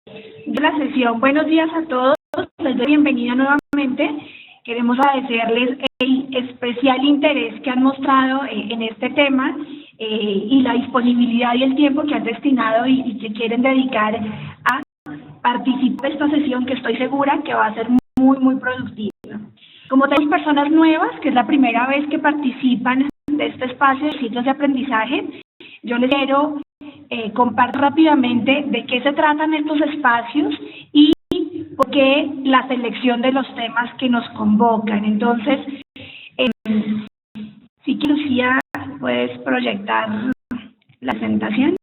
de la sesión. Buenos días a todos, les doy bienvenida nuevamente. Queremos agradecerles el especial interés que han mostrado en este tema y la disponibilidad y el tiempo que han destinado y que quieren dedicar a participar de esta sesión, que estoy segura que va a ser muy productiva. Como tenemos personas nuevas, que es la primera vez que participan de este espacio de ciclos de aprendizaje, yo les quiero compartir rápidamente de qué se tratan estos espacios y por qué la selección de los temas que nos convocan. Entonces, si quieres, Lucía, puedes proyectar la presentación.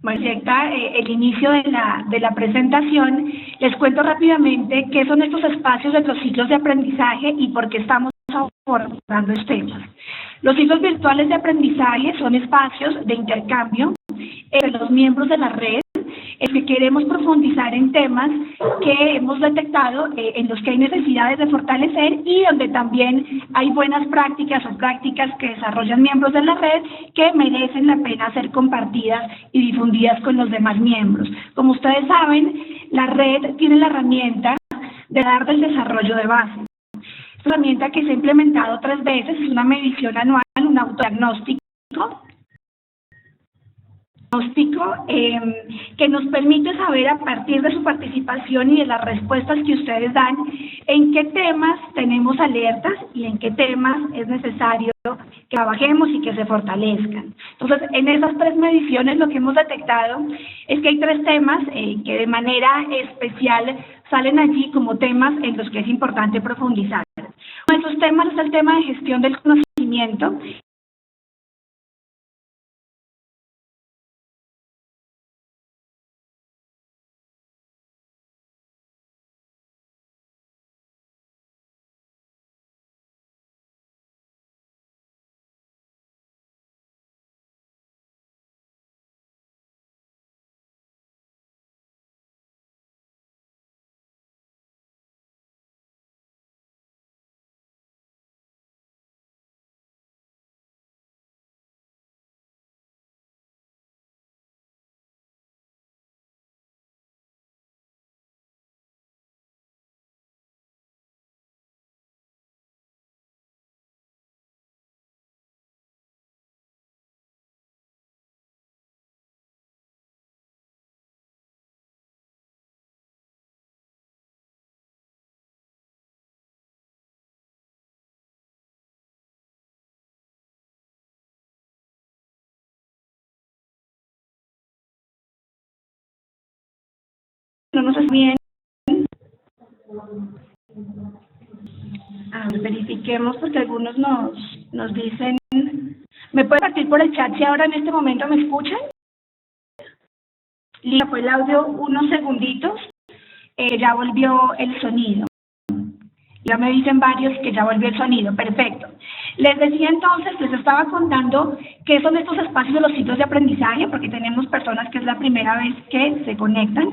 Proyecta el inicio de la presentación. Les cuento rápidamente qué son estos espacios de los ciclos de aprendizaje y por qué estamos abordando estos temas. Los ciclos virtuales de aprendizaje son espacios de intercambio entre los miembros de la red, en que queremos profundizar en temas que hemos detectado, en los que hay necesidades de fortalecer y donde también hay buenas prácticas o prácticas que desarrollan miembros de la red que merecen la pena ser compartidas y difundidas con los demás miembros. Como ustedes saben, la red tiene la herramienta de dar del desarrollo de base. Esta herramienta, que se ha implementado 3 veces, es una medición anual, un autodiagnóstico que nos permite saber, a partir de su participación y de las respuestas que ustedes dan, en qué temas tenemos alertas y en qué temas es necesario que trabajemos y que se fortalezcan. Entonces, en esas 3 mediciones lo que hemos detectado es que hay 3 temas que de manera especial salen allí como temas en los que es importante profundizar. Uno de esos temas es el tema de gestión del conocimiento. No nos hace bien. A ver, verifiquemos, porque algunos nos dicen. ¿Me puede partir por el chat si ahora en este momento me escuchan? Listo, fue el audio unos segunditos, ya volvió el sonido. Ya me dicen varios que ya volvió el sonido, perfecto. Les decía entonces, les estaba contando qué son estos espacios de los ciclos de aprendizaje, porque tenemos personas que es la primera vez que se conectan.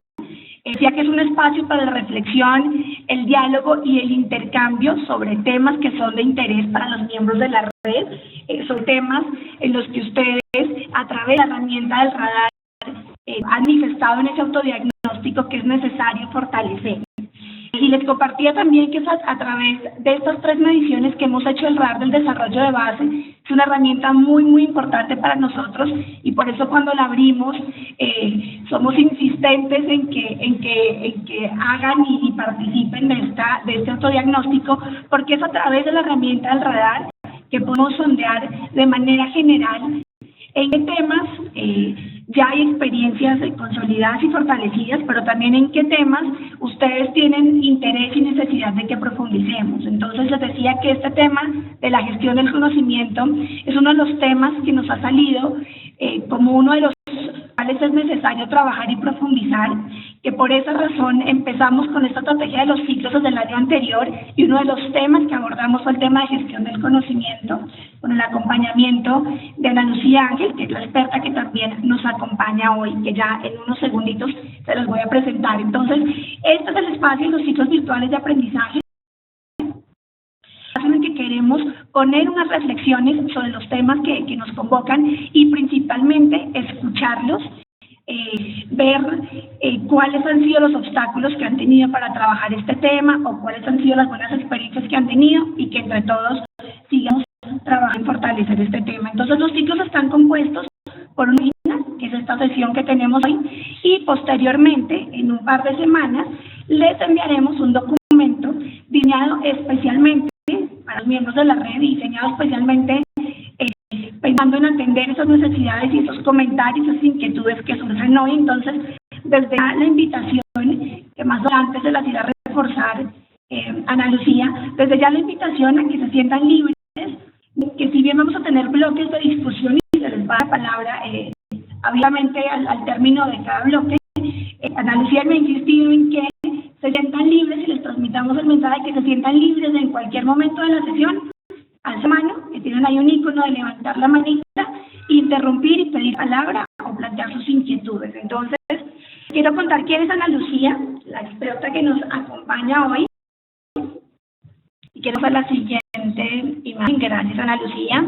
Decía que es un espacio para la reflexión, el diálogo y el intercambio sobre temas que son de interés para los miembros de la red. Son temas en los que ustedes, a través de la herramienta del radar, han manifestado en ese autodiagnóstico que es necesario fortalecer. Y les compartía también que a través de estas 3 mediciones que hemos hecho, el radar del desarrollo de base es una herramienta muy importante para nosotros, y por eso cuando la abrimos somos insistentes en que hagan y participen de este autodiagnóstico, porque es a través de la herramienta del radar que podemos sondear de manera general en qué temas ya hay experiencias consolidadas y fortalecidas, pero también en qué temas ustedes tienen interés y necesidad de que profundicemos. Entonces les decía que este tema de la gestión del conocimiento es uno de los temas que nos ha salido como uno de los cuales es necesario trabajar y profundizar, que por esa razón empezamos con esta estrategia de los ciclos desde el año anterior, y uno de los temas que abordamos fue el tema de gestión del conocimiento, con el acompañamiento de Ana Lucía Ángel, que es la experta que también nos acompaña hoy, que ya en unos segunditos se los voy a presentar. Entonces, este es el espacio de los ciclos virtuales de aprendizaje. en el que queremos poner unas reflexiones sobre los temas que nos convocan y principalmente escucharlos, ver cuáles han sido los obstáculos que han tenido para trabajar este tema o cuáles han sido las buenas experiencias que han tenido y que entre todos sigamos trabajando en fortalecer este tema. Entonces los ciclos están compuestos por una que es esta sesión que tenemos hoy, y posteriormente, en un par de semanas, les enviaremos un documento diseñado especialmente para los miembros de la red, diseñado especialmente pensando en atender esas necesidades y esos comentarios, esas inquietudes que surgen hoy. Entonces, desde la invitación, que más adelante se las irá a reforzar Ana Lucía, desde ya la invitación a que se sientan libres, que si bien vamos a tener bloques de discusión y se les va la palabra obviamente al término de cada bloque, Ana Lucía me ha insistido en que se sientan libres y les transmitamos el mensaje de que se sientan libres en cualquier momento de la sesión, alza mano, que tienen ahí un icono de levantar la manita, interrumpir y pedir palabra o plantear sus inquietudes. Entonces, quiero contar quién es Ana Lucía, la experta que nos acompaña hoy. Y quiero hacer la siguiente imagen. Gracias, Ana Lucía.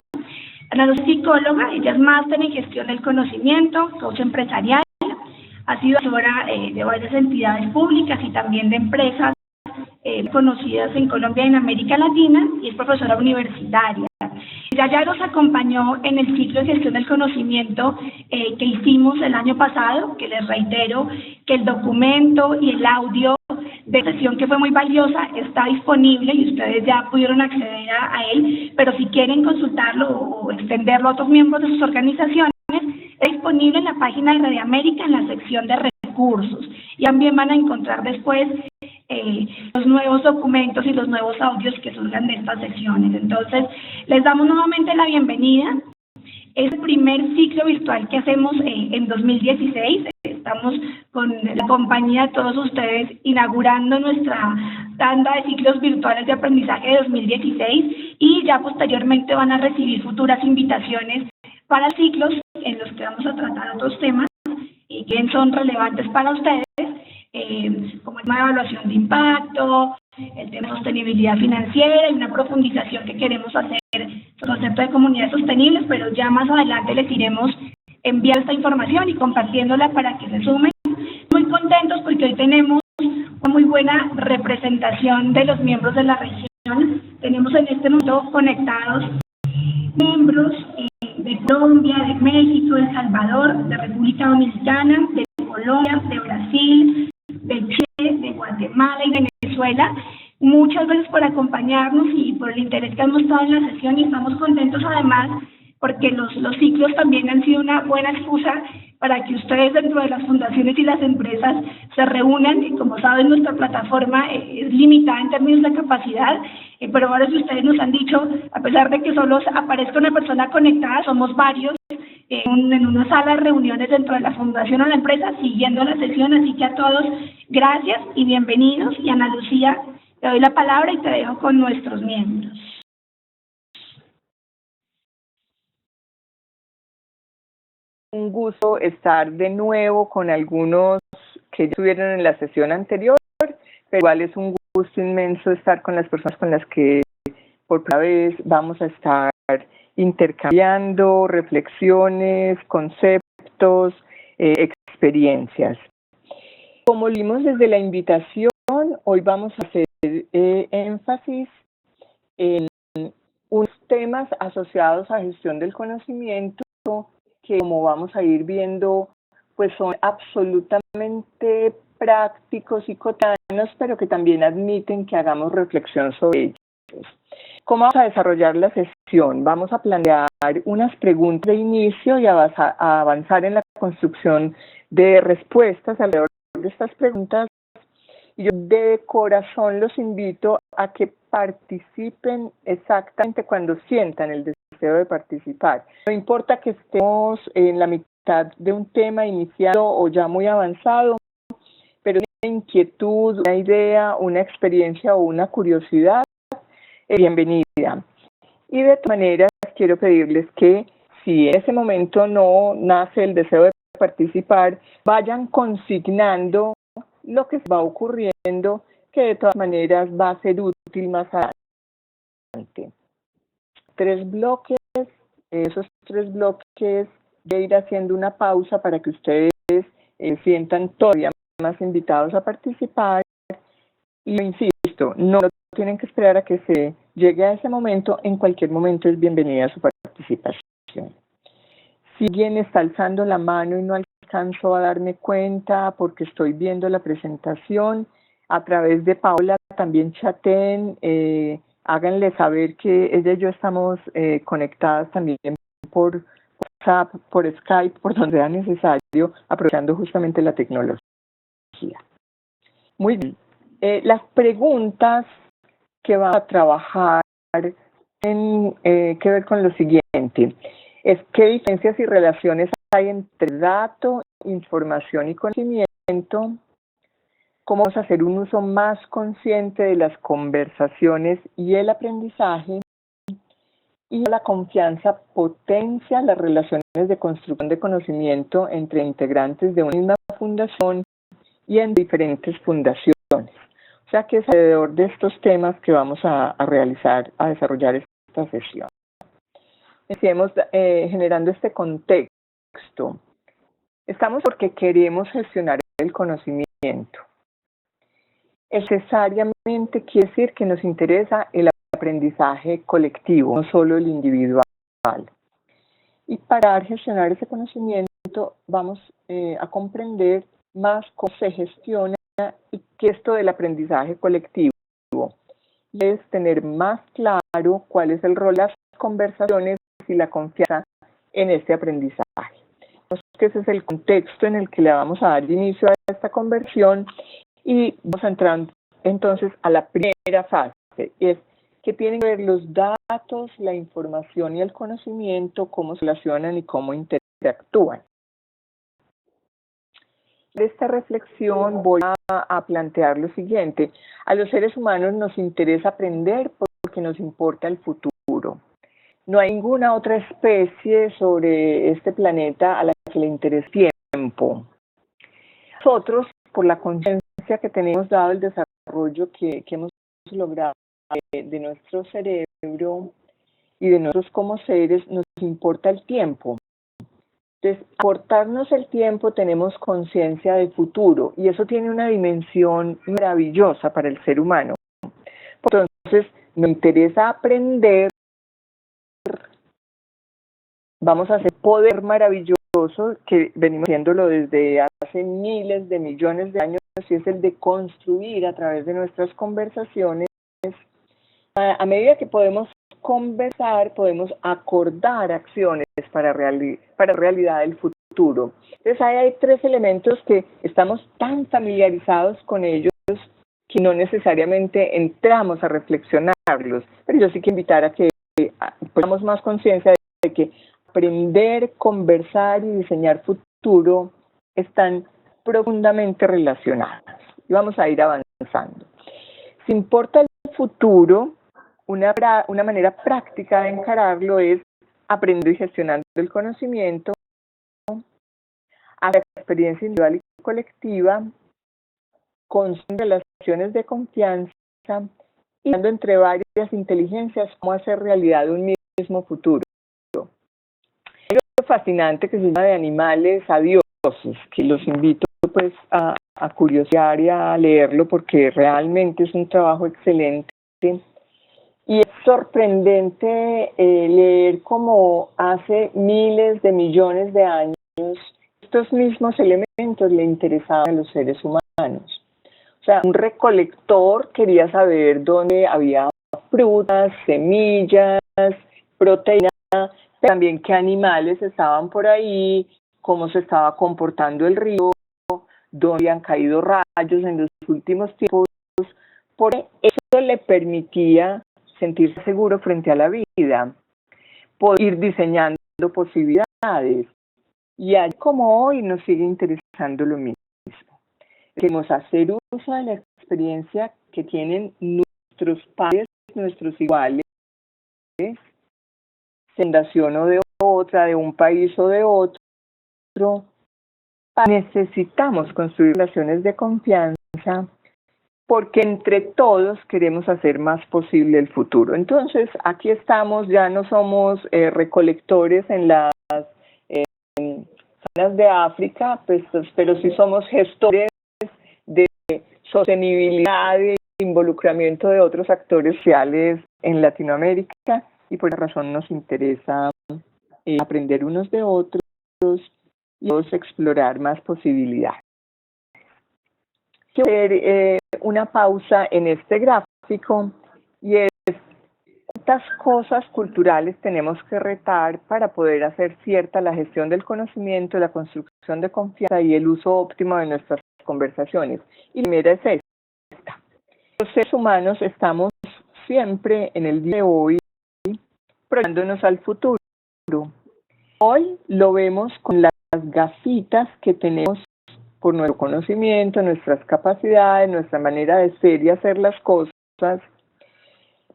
Ana Lucía es psicóloga, ella es máster en gestión del conocimiento, coach empresarial, ha sido asesora de varias entidades públicas y también de empresas conocidas en Colombia y en América Latina, y es profesora universitaria. Ella ya nos acompañó en el ciclo de gestión del conocimiento que hicimos el año pasado, que les reitero que el documento y el audio de sesión, que fue muy valiosa, está disponible y ustedes ya pudieron acceder a él, pero si quieren consultarlo o extenderlo a otros miembros de sus organizaciones, es disponible en la página de Red América en la sección de recursos, y también van a encontrar después los nuevos documentos y los nuevos audios que surjan de estas sesiones. Entonces, les damos nuevamente la bienvenida. Es el primer ciclo virtual que hacemos en 2016. Estamos con la compañía de todos ustedes inaugurando nuestra tanda de ciclos virtuales de aprendizaje de 2016, y ya posteriormente van a recibir futuras invitaciones para ciclos en los que vamos a tratar otros temas que son relevantes para ustedes, como el tema de evaluación de impacto, el tema de sostenibilidad financiera y una profundización que queremos hacer sobre el concepto de comunidades sostenibles, pero ya más adelante les iremos enviando esta información y compartiéndola para que se sumen. Muy contentos porque hoy tenemos una muy buena representación de los miembros de la región. Tenemos en este momento conectados miembros de Colombia, de México, de El Salvador, de República Dominicana, de Colombia, de Brasil, de Chile, de Guatemala y de Venezuela. Muchas gracias por acompañarnos y por el interés que han mostrado en la sesión, y estamos contentos además porque los ciclos también han sido una buena excusa para que ustedes dentro de las fundaciones y las empresas se reúnan, y como saben nuestra plataforma es limitada en términos de capacidad, pero varios de ustedes nos han dicho, a pesar de que solo aparezca una persona conectada, somos varios en una sala de reuniones dentro de la fundación o la empresa siguiendo la sesión, así que a todos gracias y bienvenidos. Y Ana Lucía, te doy la palabra y te dejo con nuestros miembros. Un gusto estar de nuevo con algunos que ya estuvieron en la sesión anterior, pero igual es un gusto inmenso estar con las personas con las que por primera vez vamos a estar intercambiando reflexiones, conceptos, experiencias. Como vimos desde la invitación, hoy vamos a hacer énfasis en unos temas asociados a gestión del conocimiento que, como vamos a ir viendo, pues son absolutamente prácticos y cotidianos, pero que también admiten que hagamos reflexión sobre ellos. ¿Cómo vamos a desarrollar la sesión? Vamos a plantear unas preguntas de inicio y a avanzar en la construcción de respuestas alrededor de estas preguntas. Y yo de corazón los invito a que participen exactamente cuando sientan el deseo de participar. No importa que estemos en la mitad de un tema iniciado o ya muy avanzado, pero una inquietud, una idea, una experiencia o una curiosidad, bienvenida. Y de todas maneras quiero pedirles que si en ese momento no nace el deseo de participar, vayan consignando lo que va ocurriendo, que de todas maneras va a ser útil más adelante. 3 bloques, esos 3 bloques de ir haciendo una pausa para que ustedes sientan todavía más invitados a participar. Y insisto, no tienen que esperar a que se llegue a ese momento, en cualquier momento es bienvenida su participación. Si alguien está alzando la mano y no alcanzo a darme cuenta porque estoy viendo la presentación, a través de Paola también chateen, háganle saber que ella y yo estamos conectadas también por WhatsApp, por Skype, por donde sea necesario, aprovechando justamente la tecnología. Muy bien. Las preguntas que vamos a trabajar tienen que ver con lo siguiente. ¿Qué diferencias y relaciones hay entre dato, información y conocimiento? ¿Cómo vamos a hacer un uso más consciente de las conversaciones y el aprendizaje? Y la confianza potencia las relaciones de construcción de conocimiento entre integrantes de una misma fundación y en diferentes fundaciones. O sea que es alrededor de estos temas que vamos a desarrollar esta sesión. Decíamos, generando este contexto. Estamos porque queremos gestionar el conocimiento. Necesariamente quiere decir que nos interesa el aprendizaje colectivo, no solo el individual. Y para gestionar ese conocimiento vamos a comprender más cómo se gestiona y qué es esto del aprendizaje colectivo. Y es tener más claro cuál es el rol de las conversaciones y la confianza en este aprendizaje. Entonces, ese es el contexto en el que le vamos a dar inicio a esta conversión y vamos a entrar entonces a la primera fase, es que tienen que ver los datos, la información y el conocimiento, cómo se relacionan y cómo interactúan. De esta reflexión voy a plantear lo siguiente. A los seres humanos nos interesa aprender porque nos importa el futuro. No hay ninguna otra especie sobre este planeta a la que le interese el tiempo. Nosotros, por la conciencia que tenemos dado el desarrollo que hemos logrado de nuestro cerebro y de nosotros como seres, nos importa el tiempo. Entonces, aportarnos el tiempo, tenemos conciencia del futuro y eso tiene una dimensión maravillosa para el ser humano. Entonces, nos interesa aprender, vamos a hacer poder maravilloso que venimos haciéndolo desde hace miles de millones de años y es el de construir a través de nuestras conversaciones. A medida que podemos conversar, podemos acordar acciones para realidad del futuro. Entonces ahí hay 3 elementos que estamos tan familiarizados con ellos que no necesariamente entramos a reflexionarlos, pero yo sí quiero invitar a que tengamos más conciencia de que aprender, conversar y diseñar futuro están profundamente relacionadas. Y vamos a ir avanzando. Si importa el futuro, una manera práctica de encararlo es aprendiendo y gestionando el conocimiento, hacer experiencia individual y colectiva, con relaciones de confianza y dando entre varias inteligencias cómo hacer realidad un mismo futuro. Hay algo fascinante que se llama de animales a dioses, que los invito pues a curiosear y a leerlo porque realmente es un trabajo excelente. Y es sorprendente leer cómo hace miles de millones de años estos mismos elementos le interesaban a los seres humanos. O sea, un recolector quería saber dónde había frutas, semillas, proteínas, pero también qué animales estaban por ahí, cómo se estaba comportando el río, dónde habían caído rayos en los últimos tiempos. Por eso le permitía sentirse seguro frente a la vida, poder ir diseñando posibilidades. Y así como hoy nos sigue interesando lo mismo. Queremos hacer uso de la experiencia que tienen nuestros padres, nuestros iguales, fundación o de otra, de un país o de otro. Necesitamos construir relaciones de confianza porque entre todos queremos hacer más posible el futuro. Entonces, aquí estamos, ya no somos recolectores en las zonas de África, pues, pero sí somos gestores de sostenibilidad y involucramiento de otros actores sociales en Latinoamérica, y por esa razón nos interesa aprender unos de otros y explorar más posibilidades. Quiero hacer una pausa en este gráfico, y es cuántas cosas culturales tenemos que retar para poder hacer cierta la gestión del conocimiento, la construcción de confianza y el uso óptimo de nuestras conversaciones. Y la primera es esta. Los seres humanos estamos siempre en el día de hoy proyectándonos al futuro. Hoy lo vemos con las gafitas que tenemos por nuestro conocimiento, nuestras capacidades, nuestra manera de ser y hacer las cosas.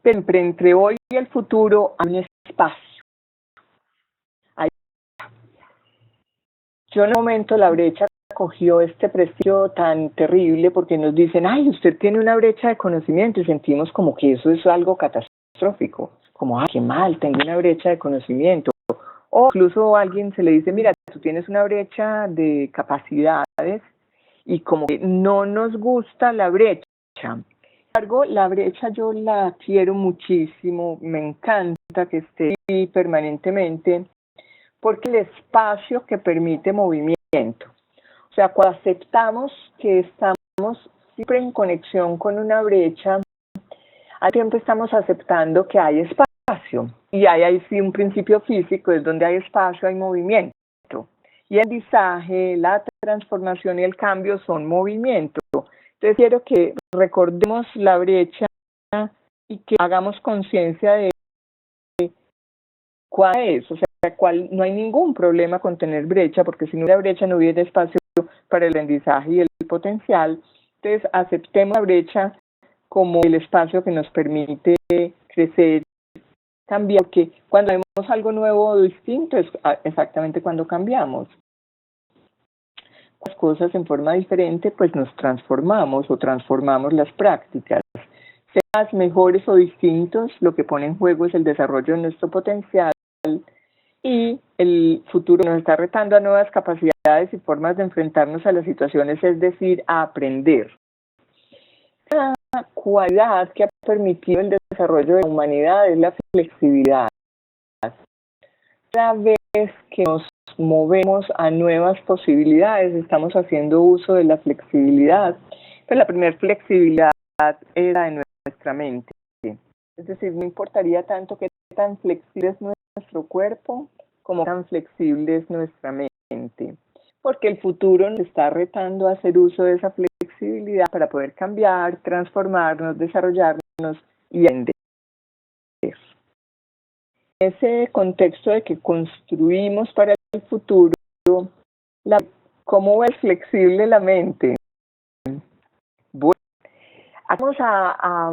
Pero entre hoy y el futuro hay un espacio. Yo en un momento la brecha cogió este prestigio tan terrible porque nos dicen, ay, usted tiene una brecha de conocimiento, y sentimos como que eso es algo catastrófico, como, ay, qué mal, tengo una brecha de conocimiento. O incluso a alguien se le dice, mira, tú tienes una brecha de capacidades, y como que no nos gusta la brecha. Sin embargo, la brecha yo la quiero muchísimo, me encanta que esté ahí permanentemente, porque el espacio que permite movimiento. O sea, cuando aceptamos que estamos siempre en conexión con una brecha, al tiempo estamos aceptando que hay espacio. Y hay ahí sí un principio físico, es donde hay espacio, hay movimiento. Y el aprendizaje, la transformación y el cambio son movimiento. Entonces quiero que recordemos la brecha y que hagamos conciencia de cuál es. O sea, no hay ningún problema con tener brecha, porque si no hubiera brecha no hubiera espacio para el aprendizaje y el potencial. Entonces aceptemos la brecha como el espacio que nos permite crecer, cambiar, porque cuando vemos algo nuevo o distinto es exactamente cuando cambiamos. Las cosas en forma diferente, pues nos transformamos o transformamos las prácticas. Sean mejores o distintos, lo que pone en juego es el desarrollo de nuestro potencial, y el futuro nos está retando a nuevas capacidades y formas de enfrentarnos a las situaciones, es decir, a aprender. Una cualidad que ha permitido el desarrollo de la humanidad es la flexibilidad. Cada vez que nos movemos a nuevas posibilidades, estamos haciendo uso de la flexibilidad. Pero la primera flexibilidad era de nuestra mente. Es decir, no importaría tanto qué tan flexible es nuestro cuerpo como tan flexible es nuestra mente. Porque el futuro nos está retando a hacer uso de esa flexibilidad para poder cambiar, transformarnos, desarrollarnos y aprender. En ese contexto de que construimos para el futuro, ¿cómo es flexible la mente? Bueno, vamos a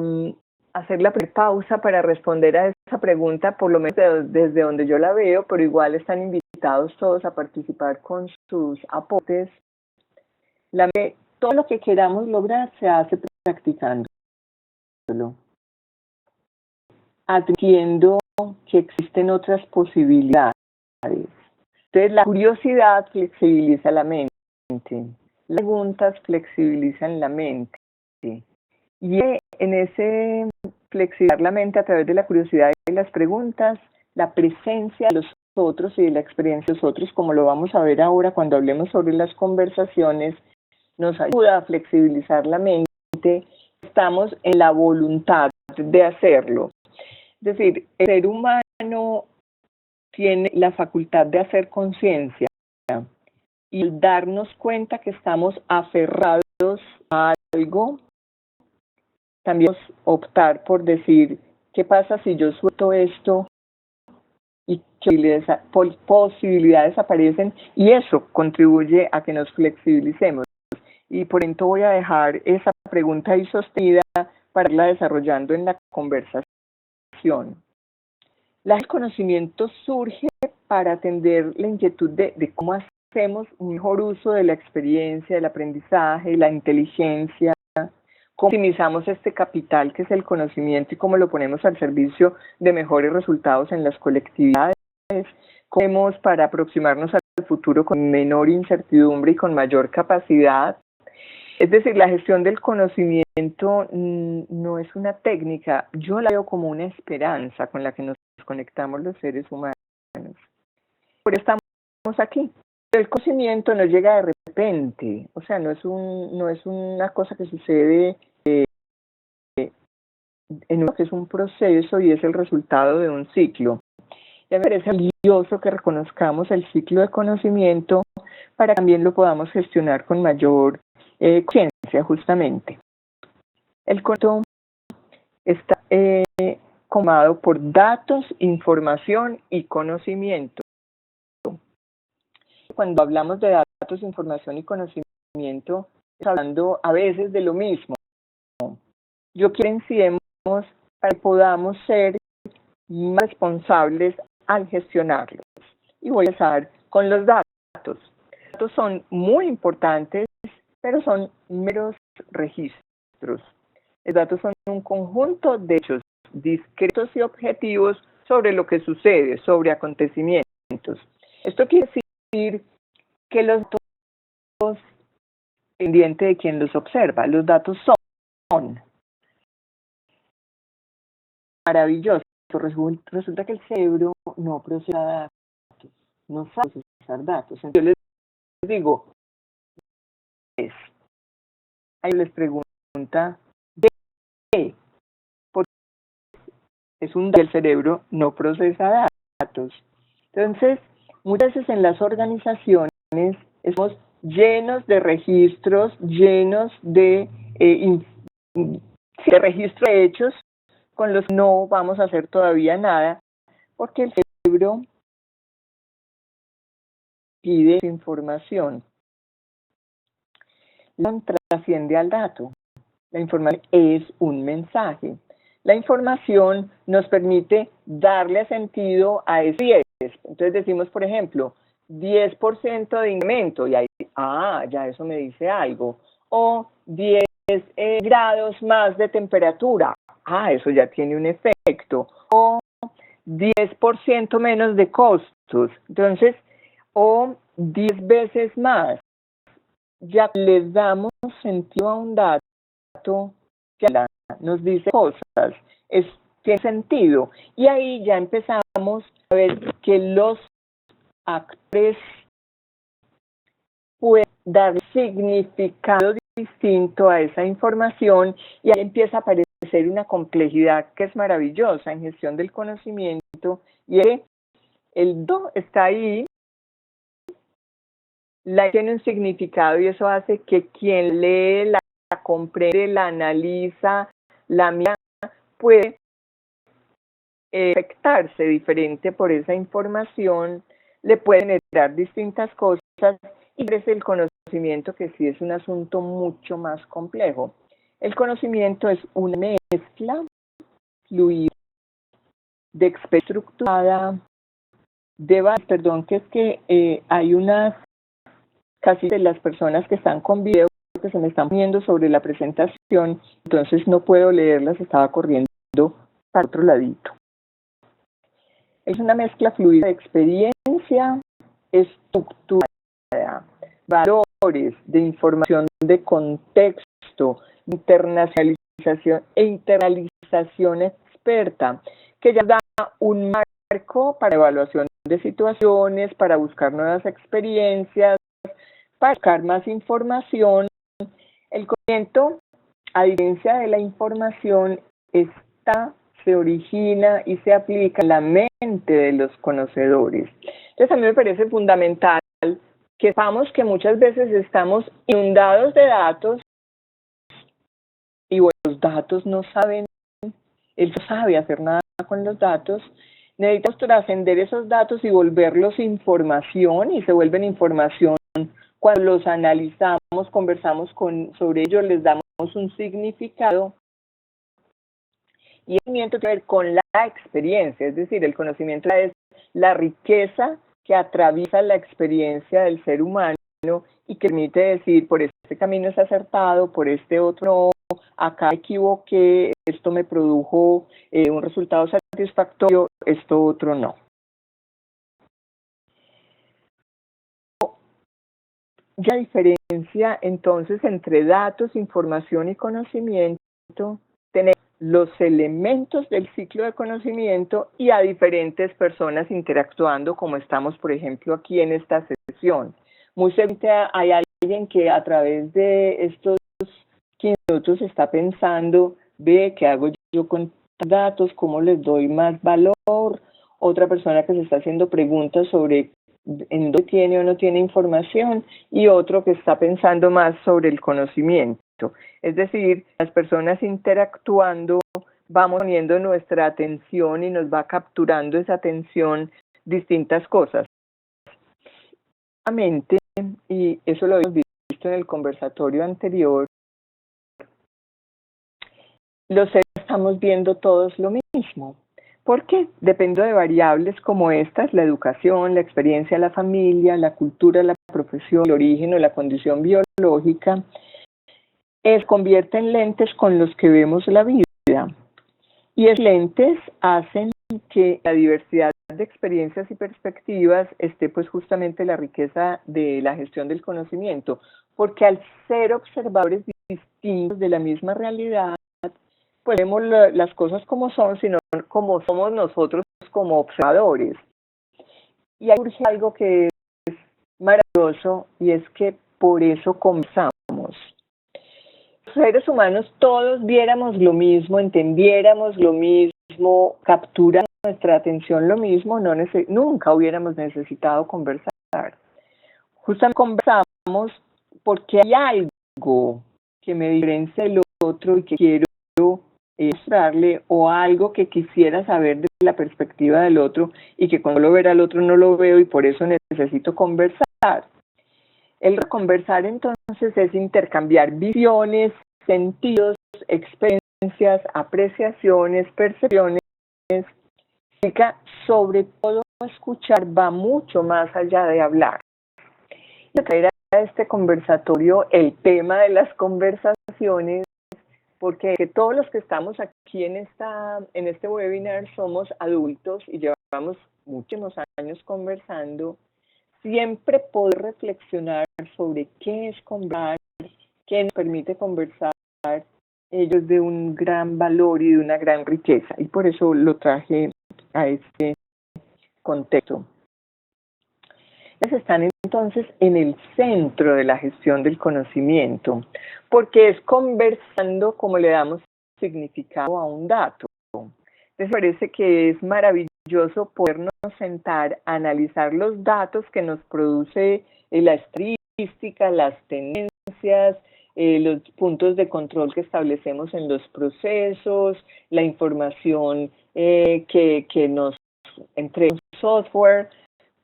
hacer la primera pausa para responder a esa pregunta, por lo menos desde donde yo la veo, pero igual están invitados todos a participar con sus aportes. Todo lo que queramos lograr se hace practicándolo, admitiendo que existen otras posibilidades. Entonces, la curiosidad flexibiliza la mente, las preguntas flexibilizan la mente, y en ese flexibilizar la mente a través de la curiosidad y las preguntas, la presencia de los otros y de la experiencia de los otros, como lo vamos a ver ahora cuando hablemos sobre las conversaciones, nos ayuda a flexibilizar la mente. Estamos en la voluntad de hacerlo. Es decir, el ser humano tiene la facultad de hacer conciencia, y al darnos cuenta que estamos aferrados a algo, también optar por decir, ¿qué pasa si yo suelto esto? Y qué posibilidades aparecen, y eso contribuye a que nos flexibilicemos. Y por eso voy a dejar esa pregunta ahí sostenida para irla desarrollando en la conversación. El conocimiento surge para atender la inquietud de cómo hacemos un mejor uso de la experiencia, del aprendizaje, la inteligencia, cómo optimizamos este capital que es el conocimiento y cómo lo ponemos al servicio de mejores resultados en las colectividades, cómo hacemos para aproximarnos al futuro con menor incertidumbre y con mayor capacidad. Es decir, la gestión del conocimiento no es una técnica, yo la veo como una esperanza con la que nos conectamos los seres humanos. Por eso estamos aquí. El conocimiento nos llega de repente, o sea, no es una cosa que sucede en lo que es un proceso y es el resultado de un ciclo. Y a mí me parece valioso que reconozcamos el ciclo de conocimiento para que también lo podamos gestionar con mayor conciencia, justamente. El conocimiento está conformado por datos, información y conocimiento. Cuando hablamos de datos, información y conocimiento, estamos hablando a veces de lo mismo. Yo quiero que incidamos para que podamos ser más responsables al gestionarlos. Y voy a empezar con los datos. Los datos son muy importantes, pero son meros registros. Los datos son un conjunto de hechos discretos y objetivos sobre lo que sucede, sobre acontecimientos. Esto quiere decir que los datos, pendiente de quien los observa, los datos son maravillosos. Resulta que el cerebro no procesa datos, no sabe procesar datos. Entonces yo les digo, ahí les pregunta, ¿de qué? Porque es un dato, el cerebro no procesa datos. Entonces, muchas veces en las organizaciones estamos llenos de registros, llenos de registros de hechos con los que no vamos a hacer todavía nada, porque el cerebro pide información. La información trasciende al dato. La información es un mensaje. La información nos permite darle sentido a ese 10. Entonces decimos, por ejemplo, 10% de incremento, y ahí, ya eso me dice algo. O 10 grados más de temperatura, eso ya tiene un efecto. O 10% menos de costos, entonces, o 10 veces más. Ya les damos sentido a un dato que nos dice cosas, tiene sentido. Y ahí ya empezamos a ver que los actores pueden dar significado distinto a esa información y ahí empieza a aparecer una complejidad que es maravillosa en gestión del conocimiento y es que el do está ahí, tiene un significado y eso hace que quien lee, la comprende, la analiza, la mira, puede afectarse diferente por esa información, le puede generar distintas cosas y crece el conocimiento, que sí es un asunto mucho más complejo. El conocimiento es una mezcla fluida de experiencia estructurada, que es que hay unas, casi de las personas que están con video que se me están poniendo sobre la presentación, entonces no puedo leerlas, estaba corriendo para otro ladito. Es una mezcla fluida de experiencia estructurada, valores, de información, de contexto, internacionalización e internalización experta, que ya da un marco para evaluación de situaciones, para buscar nuevas experiencias, para buscar más información. El conocimiento, a diferencia de la información, se origina y se aplica en la mente de los conocedores. Entonces a mí me parece fundamental que sepamos que muchas veces estamos inundados de datos y bueno, los datos no saben, él no sabe hacer nada con los datos. Necesitamos trascender esos datos y volverlos información y se vuelven información cuando los analizamos, conversamos sobre ellos, les damos un significado. Y el conocimiento tiene que ver con la experiencia, es decir, el conocimiento es la riqueza que atraviesa la experiencia del ser humano y que permite decir, por este camino es acertado, por este otro no, acá me equivoqué, esto me produjo un resultado satisfactorio, esto otro no. La diferencia entonces entre datos, información y conocimiento, tenemos los elementos del ciclo de conocimiento y a diferentes personas interactuando, como estamos, por ejemplo, aquí en esta sesión. Muy seguramente hay alguien que a través de estos 15 minutos está pensando, ve, ¿qué hago yo con datos? ¿Cómo les doy más valor? Otra persona que se está haciendo preguntas sobre en dónde tiene o no tiene información, y otro que está pensando más sobre el conocimiento. Es decir, las personas interactuando, vamos poniendo nuestra atención y nos va capturando esa atención distintas cosas. Y eso lo hemos visto en el conversatorio anterior, los seres estamos viendo todos lo mismo. ¿Por qué? Depende de variables como estas: la educación, la experiencia, la familia, la cultura, la profesión, el origen o la condición biológica, se convierte en lentes con los que vemos la vida. Y esos lentes hacen que la diversidad de experiencias y perspectivas esté pues justamente la riqueza de la gestión del conocimiento, porque al ser observadores distintos de la misma realidad, pues vemos las cosas como son, sino como somos nosotros como observadores. Y ahí surge algo que es maravilloso, y es que por eso conversamos. Los seres humanos todos viéramos lo mismo, entendiéramos lo mismo, capturáramos nuestra atención lo mismo, nunca hubiéramos necesitado conversar. Justamente conversamos porque hay algo que me diferencia del otro y que quiero mostrarle, o algo que quisiera saber de la perspectiva del otro y que cuando lo veo al otro no lo veo, y por eso necesito conversar. El conversar entonces es intercambiar visiones, sentidos, experiencias, apreciaciones, percepciones. Sobre todo escuchar va mucho más allá de hablar. Y traer a este conversatorio el tema de las conversaciones, porque todos los que estamos aquí en este webinar somos adultos y llevamos muchos años conversando. Siempre poder reflexionar sobre qué es conversar, qué nos permite conversar, ello es de un gran valor y de una gran riqueza, y por eso lo traje a este contexto. Están entonces en el centro de la gestión del conocimiento, porque es conversando como le damos significado a un dato. Les parece que es maravilloso podernos sentar a analizar los datos que nos produce la estadística, las tendencias, los puntos de control que establecemos en los procesos, la información que nos entrega un software,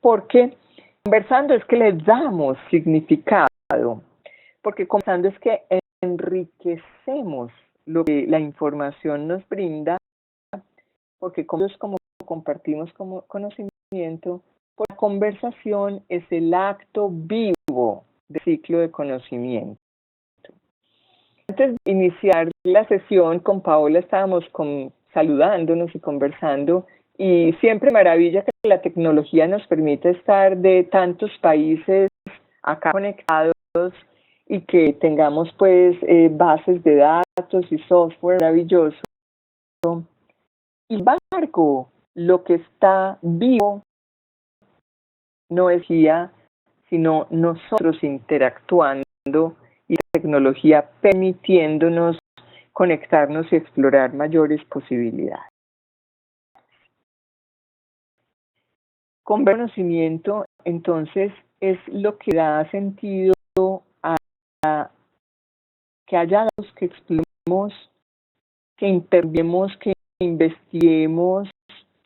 porque conversando es que le damos significado, porque conversando es que enriquecemos lo que la información nos brinda, porque como compartimos como conocimiento, pues la conversación es el acto vivo del ciclo de conocimiento. Antes de iniciar la sesión con Paola estábamos saludándonos y conversando, y siempre maravilla que la tecnología nos permite estar de tantos países acá conectados y que tengamos pues bases de datos y software maravilloso. Sin embargo, lo que está vivo no es guía, sino nosotros interactuando, y la tecnología permitiéndonos conectarnos y explorar mayores posibilidades. Con conocimiento, entonces, es lo que da sentido a que haya datos, que exploremos, que intervemos, que investiguemos,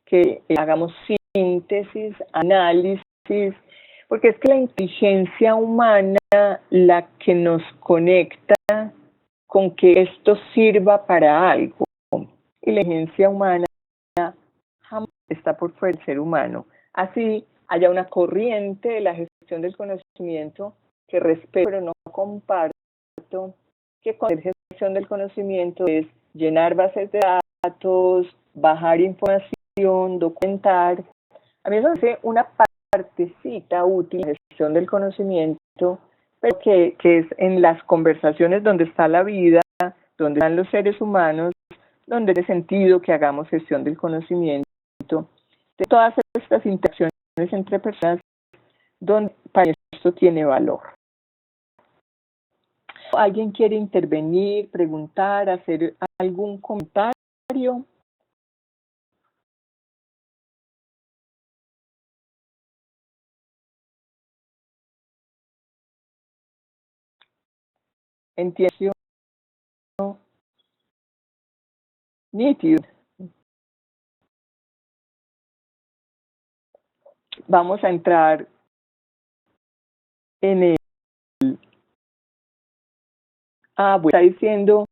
que hagamos síntesis, análisis, porque es que la inteligencia humana la que nos conecta con que esto sirva para algo. Y la inteligencia humana jamás está por fuera del ser humano. Así haya una corriente de la gestión del conocimiento que respeto pero no comparto, que con el gestión del conocimiento es llenar bases de datos, bajar información, documentar. A mí eso me parece una partecita útil de gestión del conocimiento, pero que es en las conversaciones donde está la vida, donde están los seres humanos, donde tiene sentido que hagamos gestión del conocimiento, de todas estas interacciones entre personas, donde para esto tiene valor. ¿Alguien quiere intervenir, preguntar, hacer algún comentario? Entiendo. Nítido. Vamos a entrar en el... bueno, está diciendo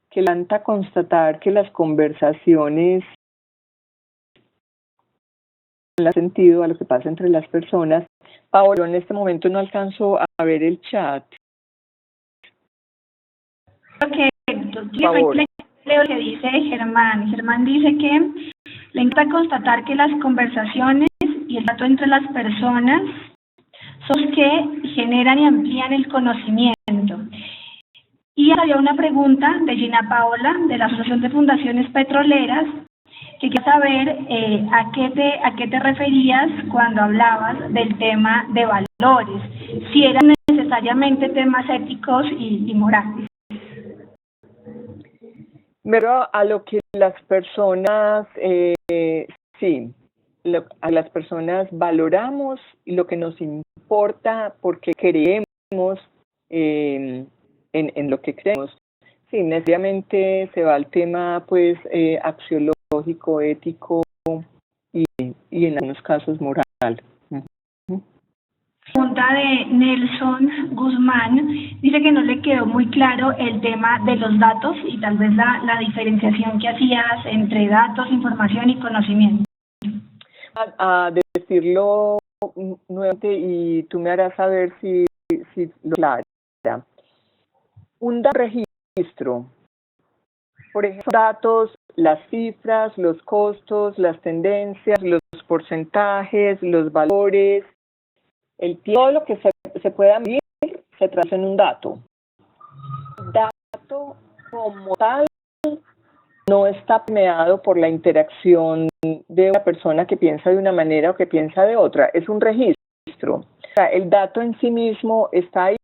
que levanta constatar que las conversaciones no dan sentido a lo que pasa entre las personas. Paolo, en este momento no alcanzo a ver el chat. Leo lo que dice Germán. Germán dice que le encanta constatar que las conversaciones y el trato entre las personas son los que generan y amplían el conocimiento. Y había una pregunta de Gina Paola, de la Asociación de Fundaciones Petroleras, que quería saber a qué te referías cuando hablabas del tema de valores, si eran necesariamente temas éticos y morales. Pero a lo que las personas, a las personas valoramos y lo que nos importa porque creemos en lo que creemos. Sí, necesariamente se va al tema pues axiológico, ético y en algunos casos moral. Pregunta de Nelson Guzmán, dice que no le quedó muy claro el tema de los datos y tal vez la diferenciación que hacías entre datos, información y conocimiento. A decirlo nuevamente y tú me harás saber si lo clara. Un registro, por ejemplo, datos, las cifras, los costos, las tendencias, los porcentajes, los valores, todo lo que se pueda medir se traduce en un dato. El dato como tal no está permeado por la interacción de una persona que piensa de una manera o que piensa de otra, es un registro. O sea, el dato en sí mismo está ahí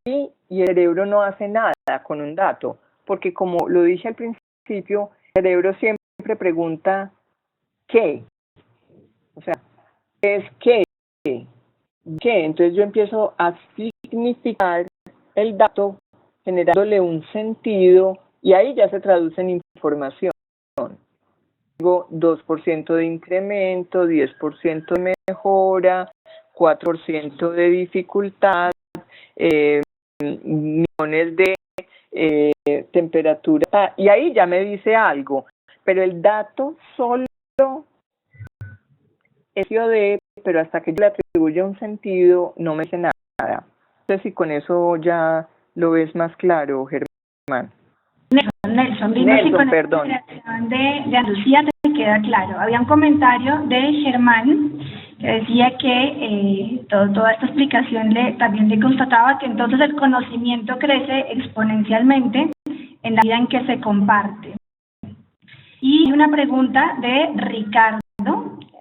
y el cerebro no hace nada con un dato, porque como lo dije al principio, el cerebro siempre pregunta ¿qué? O sea, es ¿qué? ¿Qué? Entonces yo empiezo a significar el dato generándole un sentido y ahí ya se traduce en información. Digo 2% de incremento, 10% de mejora, 4% de dificultad, millones de temperatura, y ahí ya me dice algo, pero el dato solo es pero hasta que yo le atribuya un sentido no me dice nada. No sé si con eso ya lo ves más claro, Germán. Nelson, perdón. De Andalucía te queda claro. Había un comentario de Germán que decía que toda esta explicación también le constataba que entonces el conocimiento crece exponencialmente en la medida en que se comparte. Y hay una pregunta de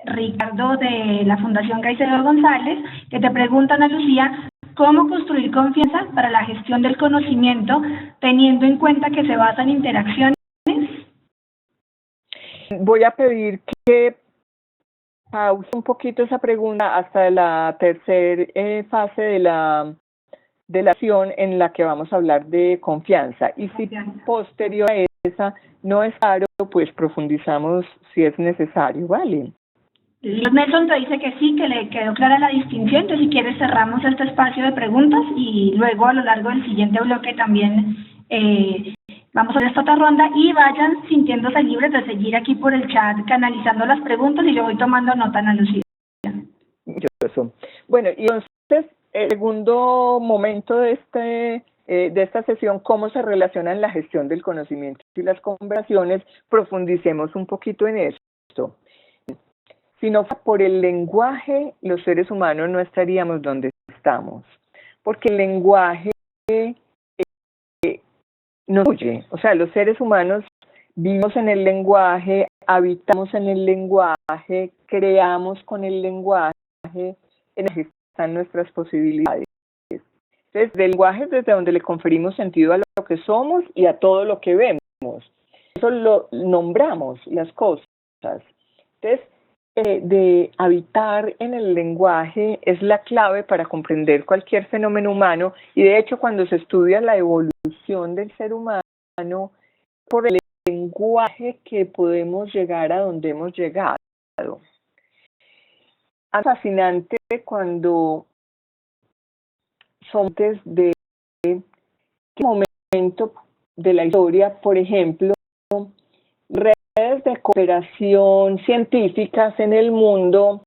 Ricardo de la Fundación Caicedo González, que te pregunta, Ana Lucía, ¿cómo construir confianza para la gestión del conocimiento teniendo en cuenta que se basa en interacciones? Voy a pedir que pause un poquito esa pregunta hasta la tercera fase de la acción en la que vamos a hablar de confianza. Y si posterior a esa no es claro, pues profundizamos si es necesario, ¿vale? Nelson te dice que sí, que le quedó clara la distinción, entonces si quieres cerramos este espacio de preguntas y luego a lo largo del siguiente bloque también vamos a hacer esta otra ronda y vayan sintiéndose libres de seguir aquí por el chat canalizando las preguntas y yo voy tomando nota, Ana Lucía. Bueno, y entonces el segundo momento de de esta sesión, cómo se relacionan la gestión del conocimiento y las conversaciones, profundicemos un poquito en esto. Si no fuera por el lenguaje, los seres humanos no estaríamos donde estamos, porque el lenguaje nos oye, o sea, los seres humanos vivimos en el lenguaje, habitamos en el lenguaje, creamos con el lenguaje, en el están nuestras posibilidades. Entonces, del lenguaje es desde donde le conferimos sentido a lo que somos y a todo lo que vemos. Eso lo nombramos, las cosas. Entonces, de habitar en el lenguaje es la clave para comprender cualquier fenómeno humano, y de hecho cuando se estudia la evolución del ser humano, por el lenguaje que podemos llegar a donde hemos llegado. Es fascinante cuando somos de momento de la historia, por ejemplo, redes de cooperación científicas en el mundo,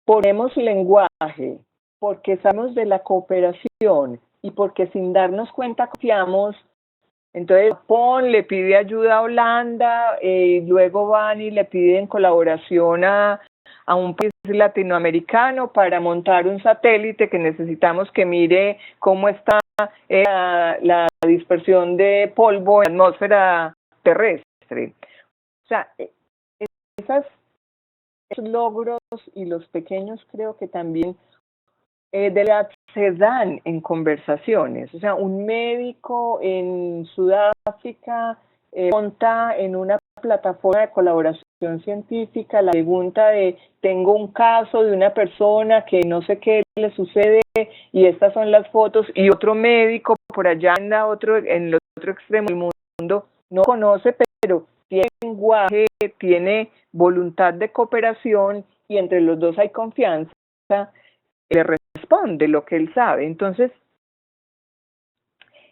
ponemos lenguaje porque sabemos de la cooperación y porque sin darnos cuenta confiamos. Entonces Japón le pide ayuda a Holanda, luego van y le piden colaboración a un país latinoamericano para montar un satélite que necesitamos que mire cómo está la dispersión de polvo en la atmósfera terrestre. O sea, esos logros y los pequeños creo que también de verdad se dan en conversaciones. O sea, un médico en Sudáfrica monta en una plataforma de colaboración científica la pregunta de: tengo un caso de una persona que no sé qué le sucede y estas son las fotos, y otro médico por allá en el otro extremo del mundo no conoce, pero tiene lenguaje, tiene voluntad de cooperación y entre los dos hay confianza, le responde lo que él sabe. Entonces,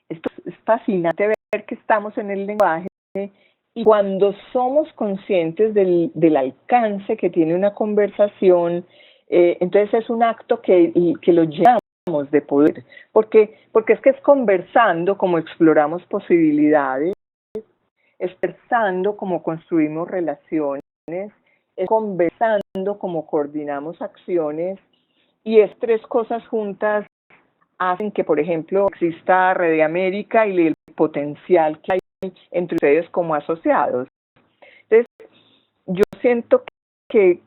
esto es fascinante ver que estamos en el lenguaje, y cuando somos conscientes del alcance que tiene una conversación, entonces es un acto que lo llenamos de poder, porque es que es conversando como exploramos posibilidades, es conversando como construimos relaciones, es conversando como coordinamos acciones, y es tres cosas juntas hacen que, por ejemplo, exista Red de América y el potencial que hay entre ustedes como asociados. Entonces, yo siento que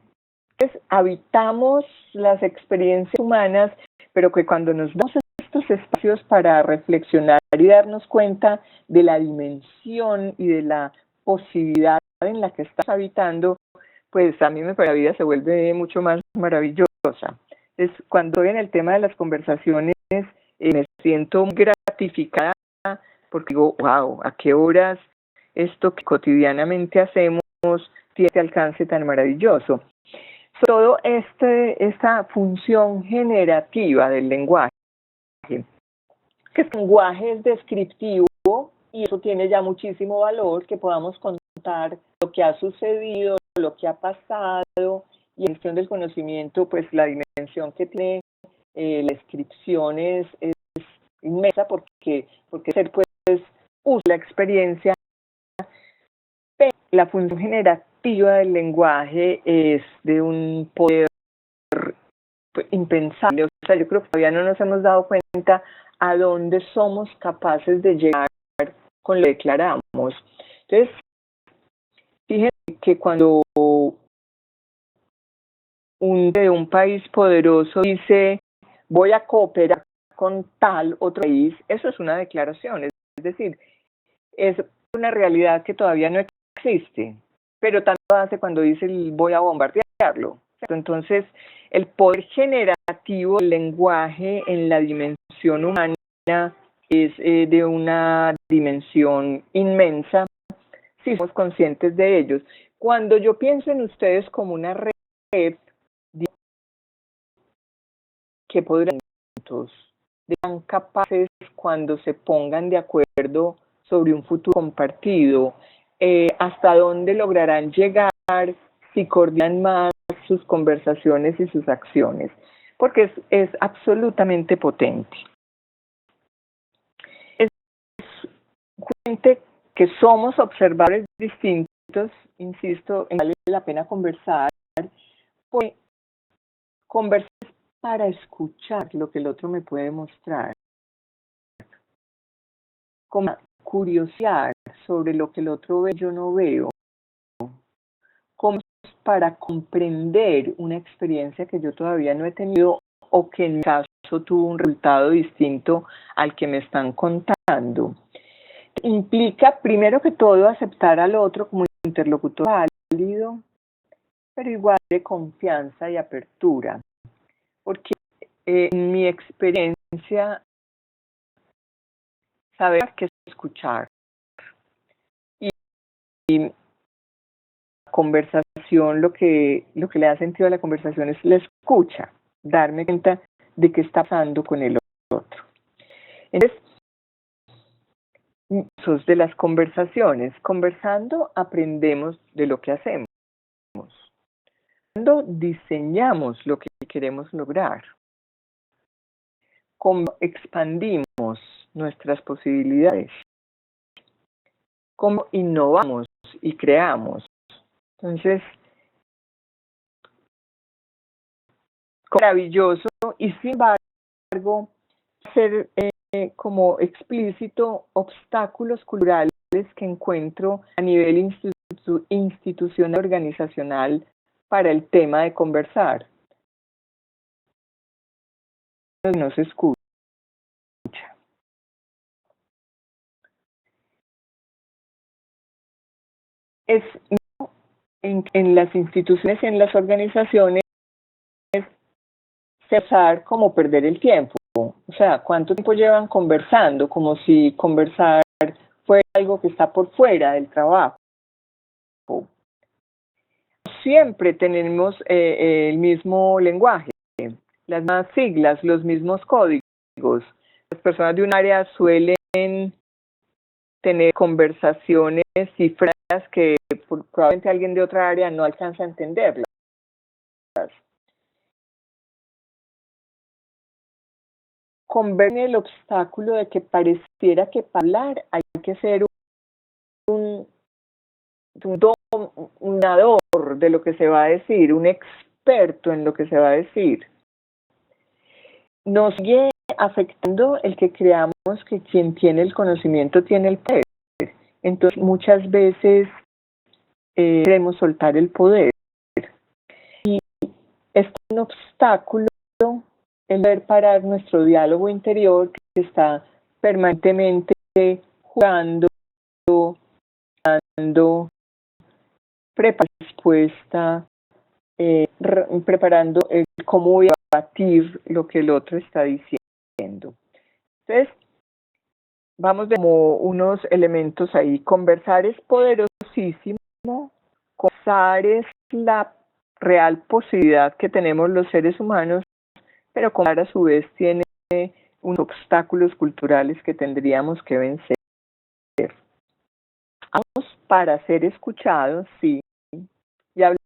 habitamos las experiencias humanas, pero que cuando nos damos estos espacios para reflexionar y darnos cuenta de la dimensión y de la posibilidad en la que estás habitando, pues a mí me parece que la vida se vuelve mucho más maravillosa. Entonces, cuando estoy en el tema de las conversaciones, me siento muy gratificada porque digo, wow, ¿a qué horas esto que cotidianamente hacemos tiene este alcance tan maravilloso? Todo esta función generativa del lenguaje, que el lenguaje es descriptivo y eso tiene ya muchísimo valor, que podamos contar lo que ha sucedido, lo que ha pasado, y en gestión del conocimiento, pues la dimensión que tiene la descripción es inmensa, porque ser pues usa la experiencia, pero la función generativa del lenguaje es de un poder pues, impensable. O sea, yo creo que todavía no nos hemos dado cuenta a dónde somos capaces de llegar con lo que declaramos. Entonces, fíjense que cuando un país poderoso dice: voy a cooperar con tal otro país, eso es una declaración, es decir, es una realidad que todavía no existe, pero tanto hace cuando dice voy a bombardearlo. Entonces, el poder generativo del lenguaje en la dimensión humana es de una dimensión inmensa si somos conscientes de ellos. Cuando yo pienso en ustedes como una red que podrían sean capaces, cuando se pongan de acuerdo sobre un futuro compartido, hasta dónde lograrán llegar si coordinan más sus conversaciones y sus acciones, porque es absolutamente potente. Simplemente que somos observadores distintos, insisto, en que vale la pena conversar, pues conversar para escuchar lo que el otro me puede mostrar, como curiosidad sobre lo que el otro ve y yo no veo, como para comprender una experiencia que yo todavía no he tenido o que en mi caso tuvo un resultado distinto al que me están contando. Implica, primero que todo, aceptar al otro como interlocutor válido, pero igual de confianza y apertura. Porque en mi experiencia, saber qué escuchar. Y la conversación, lo que le da sentido a la conversación es la escucha, darme cuenta de qué está pasando con el otro. Entonces, de las conversaciones. Conversando aprendemos de lo que hacemos. Cuando diseñamos lo que queremos lograr. Cómo expandimos nuestras posibilidades. Cómo innovamos y creamos. Entonces, maravilloso y sin embargo, ser como explícito obstáculos culturales que encuentro a nivel institucional organizacional para el tema de conversar. No se escucha. Es en las instituciones y en las organizaciones cesar como perder el tiempo. O sea, ¿cuánto tiempo llevan conversando? Como si conversar fuera algo que está por fuera del trabajo. Siempre tenemos el mismo lenguaje, las mismas siglas, los mismos códigos. Las personas de un área suelen tener conversaciones y frases que probablemente alguien de otra área no alcanza a entenderlas. Convertir el obstáculo de que pareciera que para hablar hay que ser un dominador de lo que se va a decir, un experto en lo que se va a decir. Nos sigue afectando el que creamos que quien tiene el conocimiento tiene el poder. Entonces, muchas veces queremos soltar el poder. Y es un obstáculo el ver parar nuestro diálogo interior que está permanentemente jugando, dando, respuesta, preparando el cómo voy a batir lo que el otro está diciendo. Entonces, vamos de como unos elementos ahí. Conversar es poderosísimo. Conversar es la real posibilidad que tenemos los seres humanos, pero conversar a su vez tiene unos obstáculos culturales que tendríamos que vencer. Vamos para ser escuchados, sí, y hablamos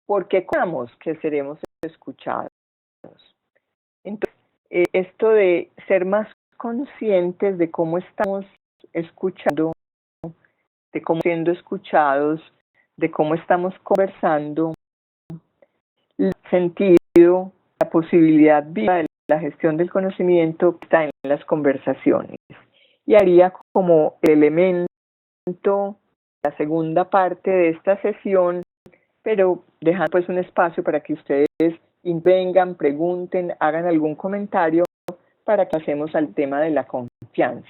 porque creemos que seremos escuchados. Entonces, esto de ser más conscientes de cómo estamos escuchando, de cómo siendo escuchados, de cómo estamos conversando, el sentido, la posibilidad viva de la gestión del conocimiento que está en las conversaciones. Y haría como elemento la segunda parte de esta sesión, pero dejando pues un espacio para que ustedes vengan, pregunten, hagan algún comentario para que pasemos al tema de la confianza.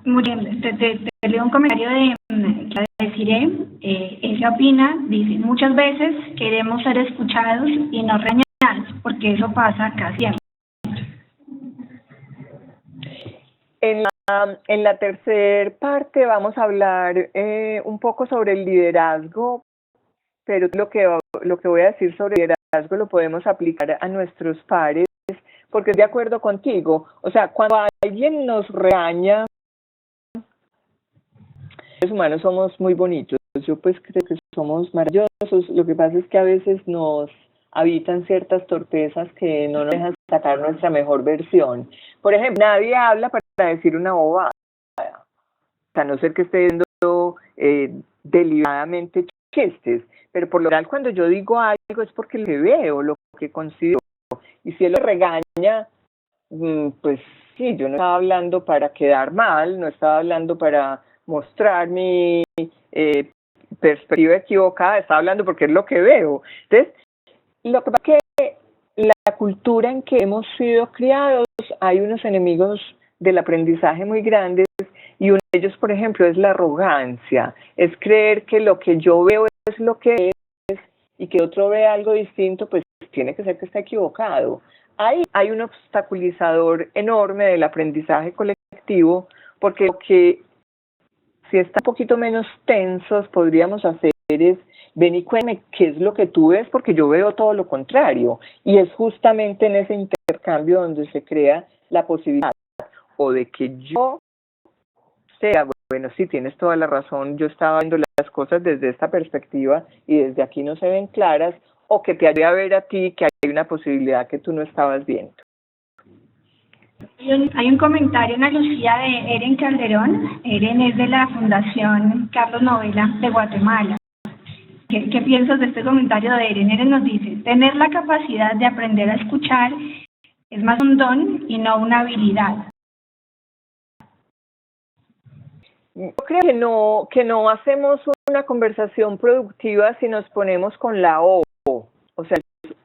Muy bien, te leo un comentario que deciré. Ella opina, dice, muchas veces queremos ser escuchados y no regañados, porque eso pasa casi siempre. En la tercera parte vamos a hablar un poco sobre el liderazgo, pero lo que voy a decir sobre el liderazgo lo podemos aplicar a nuestros pares, porque estoy de acuerdo contigo. O sea, cuando alguien nos regaña, los humanos somos muy bonitos. Yo pues creo que somos maravillosos. Lo que pasa es que a veces nos habitan ciertas torpezas que no nos dejan sacar nuestra mejor versión. Por ejemplo, nadie habla para decir una bobada, a no ser que esté viendo deliberadamente chistes, pero por lo general cuando yo digo algo es porque lo que veo, lo que considero, y si él lo regaña, pues sí, yo no estaba hablando para quedar mal, no estaba hablando para mostrar mi perspectiva equivocada, estaba hablando porque es lo que veo. Entonces, lo que pasa es que la cultura en que hemos sido criados, hay unos enemigos del aprendizaje muy grandes, y uno de ellos, por ejemplo, es la arrogancia, es creer que lo que yo veo es lo que es, y que otro ve algo distinto, pues tiene que ser que está equivocado. Ahí hay un obstaculizador enorme del aprendizaje colectivo, porque lo que, si está un poquito menos tensos, podríamos hacer es, ven y cuéntame qué es lo que tú ves, porque yo veo todo lo contrario. Y es justamente en ese intercambio donde se crea la posibilidad o de que yo sea, bueno, sí, tienes toda la razón, yo estaba viendo las cosas desde esta perspectiva y desde aquí no se ven claras, o que te ayude a ver a ti que hay una posibilidad que tú no estabas viendo. Hay un comentario, Ana Lucía, de Eren Calderón. Eren es de la Fundación Carlos Novela de Guatemala. ¿Qué piensas de este comentario de Eren? Eren nos dice, tener la capacidad de aprender a escuchar es más un don y no una habilidad. Yo creo que no hacemos una conversación productiva si nos ponemos con la O. O sea,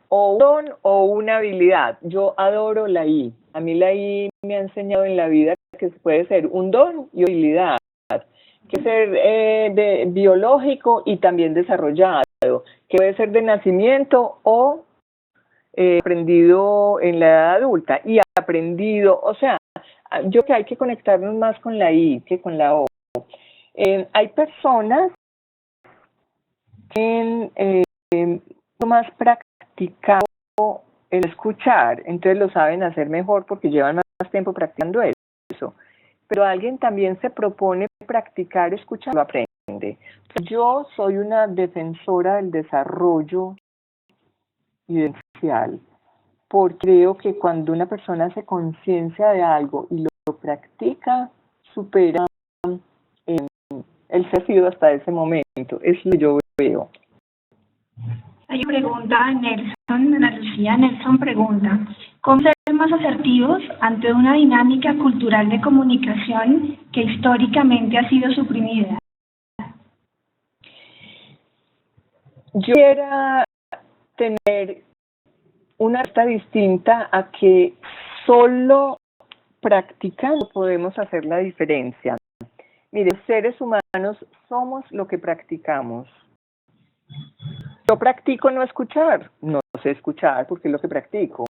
o un don o una habilidad. Yo adoro la I. A mí la I me ha enseñado en la vida que puede ser un don y una habilidad. Que ser biológico y también desarrollado. Que puede ser de nacimiento o aprendido en la edad adulta. Y aprendido, o sea, yo creo que hay que conectarnos más con la I que con la O. Hay personas que más practicado el escuchar, entonces lo saben hacer mejor porque llevan más tiempo practicando eso. Pero alguien también se propone practicar escuchar, lo aprende. Yo soy una defensora del desarrollo vivencial, porque creo que cuando una persona hace conciencia de algo y lo practica, supera el ser sido hasta ese momento. Es lo que yo veo. Hay una pregunta, Ana Lucía. Nelson pregunta, ¿cómo ser más asertivos ante una dinámica cultural de comunicación que históricamente ha sido suprimida? Yo quisiera tener una respuesta distinta a que solo practicando podemos hacer la diferencia. Mire, los seres humanos somos lo que practicamos. Yo practico no escuchar, no sé escuchar porque es lo que practico.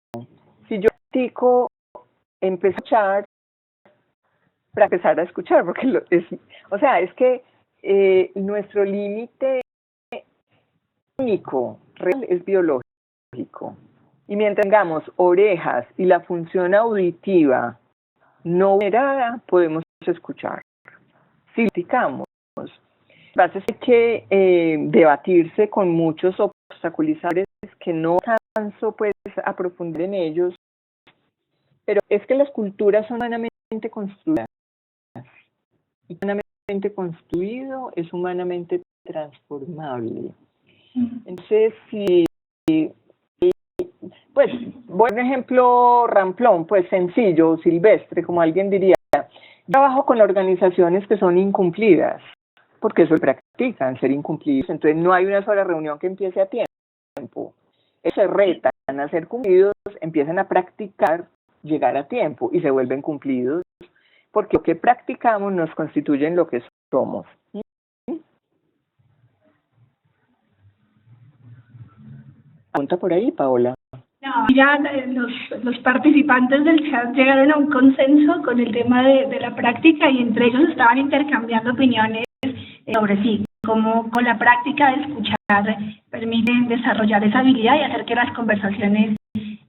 Si yo practico empezar para empezar a escuchar, porque es que nuestro límite único, real, es biológico. Y mientras tengamos orejas y la función auditiva no vulnerada, podemos escuchar. Si practicamos, hay que debatirse con muchos obstaculizadores que no alcanzo pues a profundizar en ellos, pero es que las culturas son humanamente construidas, y humanamente construido es humanamente transformable. Entonces, pues, buen ejemplo ramplón, pues sencillo, silvestre, como alguien diría, trabajo con organizaciones que son incumplidas, porque eso practican, ser incumplidos. Entonces no hay una sola reunión que empiece a tiempo. Ellos se retan a ser cumplidos, empiezan a practicar llegar a tiempo y se vuelven cumplidos, porque lo que practicamos nos constituye en lo que somos. Apunta por ahí, Paola. No, ya los participantes del chat llegaron a un consenso con el tema de la práctica y entre ellos estaban intercambiando opiniones sobre sí, cómo con la práctica de escuchar permiten desarrollar esa habilidad y hacer que las conversaciones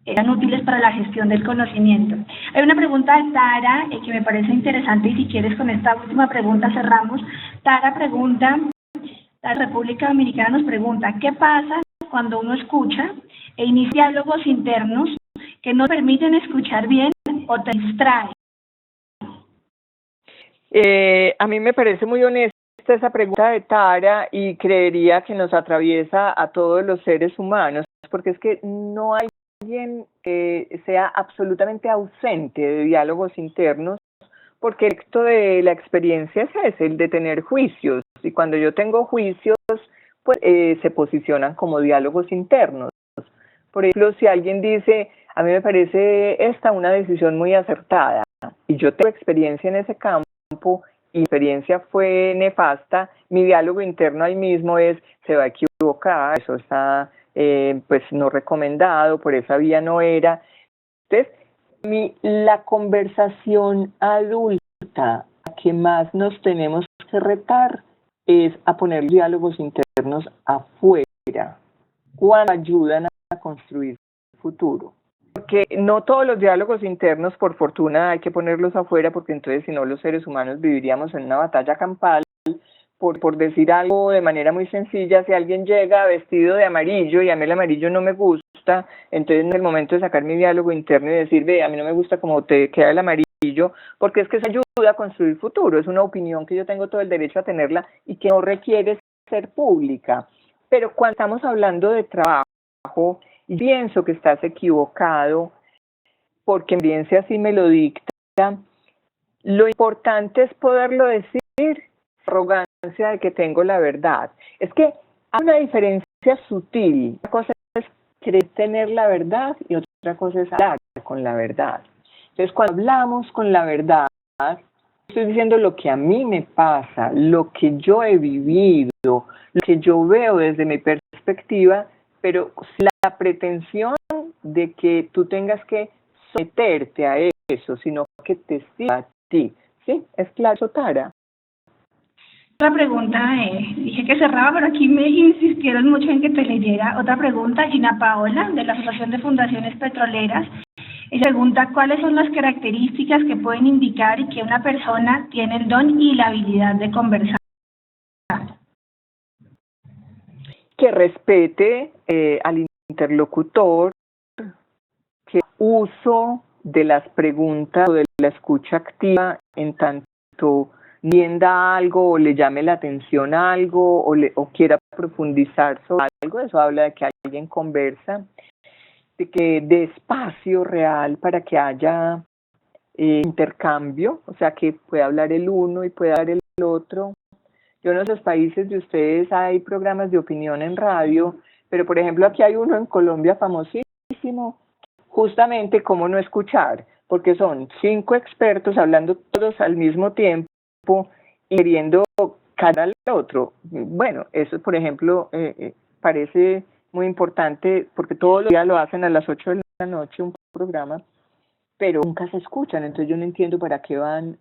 sean útiles para la gestión del conocimiento. Hay una pregunta de Tara que me parece interesante y si quieres con esta última pregunta cerramos. Tara pregunta, la República Dominicana nos pregunta, ¿qué pasa cuando uno escucha e inicia diálogos internos que no permiten escuchar bien o te distraen? A mí me parece muy honesta esa pregunta de Tara y creería que nos atraviesa a todos los seres humanos, porque es que no hay alguien que sea absolutamente ausente de diálogos internos, porque el efecto de la experiencia es ese, el de tener juicios, y cuando yo tengo juicios, pues se posicionan como diálogos internos. Por ejemplo, si alguien dice, a mí me parece esta una decisión muy acertada, y yo tengo experiencia en ese campo, y mi experiencia fue nefasta, mi diálogo interno ahí mismo es, se va a equivocar, eso está pues no recomendado, por esa vía no era. Entonces, la conversación adulta que más nos tenemos que retar es a poner diálogos internos afuera, cuando ayudan a construir el futuro. Porque no todos los diálogos internos, por fortuna, hay que ponerlos afuera, porque entonces si no los seres humanos viviríamos en una batalla campal. Por decir algo de manera muy sencilla, si alguien llega vestido de amarillo y a mí el amarillo no me gusta, entonces en el momento de sacar mi diálogo interno y decir, ve, a mí no me gusta cómo te queda el amarillo, porque es que eso ayuda a construir futuro, es una opinión que yo tengo todo el derecho a tenerla y que no requiere ser pública. Pero cuando estamos hablando de trabajo, y pienso que estás equivocado, porque mi experiencia así me lo dicta, lo importante es poderlo decir, arrogancia de que tengo la verdad. Es que hay una diferencia sutil. Una cosa es querer tener la verdad y otra cosa es hablar con la verdad. Entonces, cuando hablamos con la verdad, estoy diciendo lo que a mí me pasa, lo que yo he vivido, lo que yo veo desde mi perspectiva, pero sin la pretensión de que tú tengas que someterte a eso, sino que te sirva a ti. ¿Sí? ¿Es claro, Tara? Otra pregunta, dije que cerraba, pero aquí me insistieron mucho en que te leyera. Otra pregunta, Gina Paola, de la Asociación de Fundaciones Petroleras. Ella pregunta, ¿cuáles son las características que pueden indicar que una persona tiene el don y la habilidad de conversar? Que respete al interlocutor, que uso de las preguntas o de la escucha activa en tanto entienda algo o le llame la atención a algo o quiera profundizar sobre algo. Eso habla de que alguien conversa, de que de espacio real para que haya intercambio, o sea que pueda hablar el uno y pueda hablar el otro. Yo en los países de ustedes hay programas de opinión en radio, pero por ejemplo aquí hay uno en Colombia famosísimo, justamente cómo no escuchar, porque son 5 expertos hablando todos al mismo tiempo y queriendo cada al otro. Bueno, eso por ejemplo parece muy importante porque todos los días lo hacen a las 8 de la noche un programa, pero nunca se escuchan, entonces yo no entiendo para qué van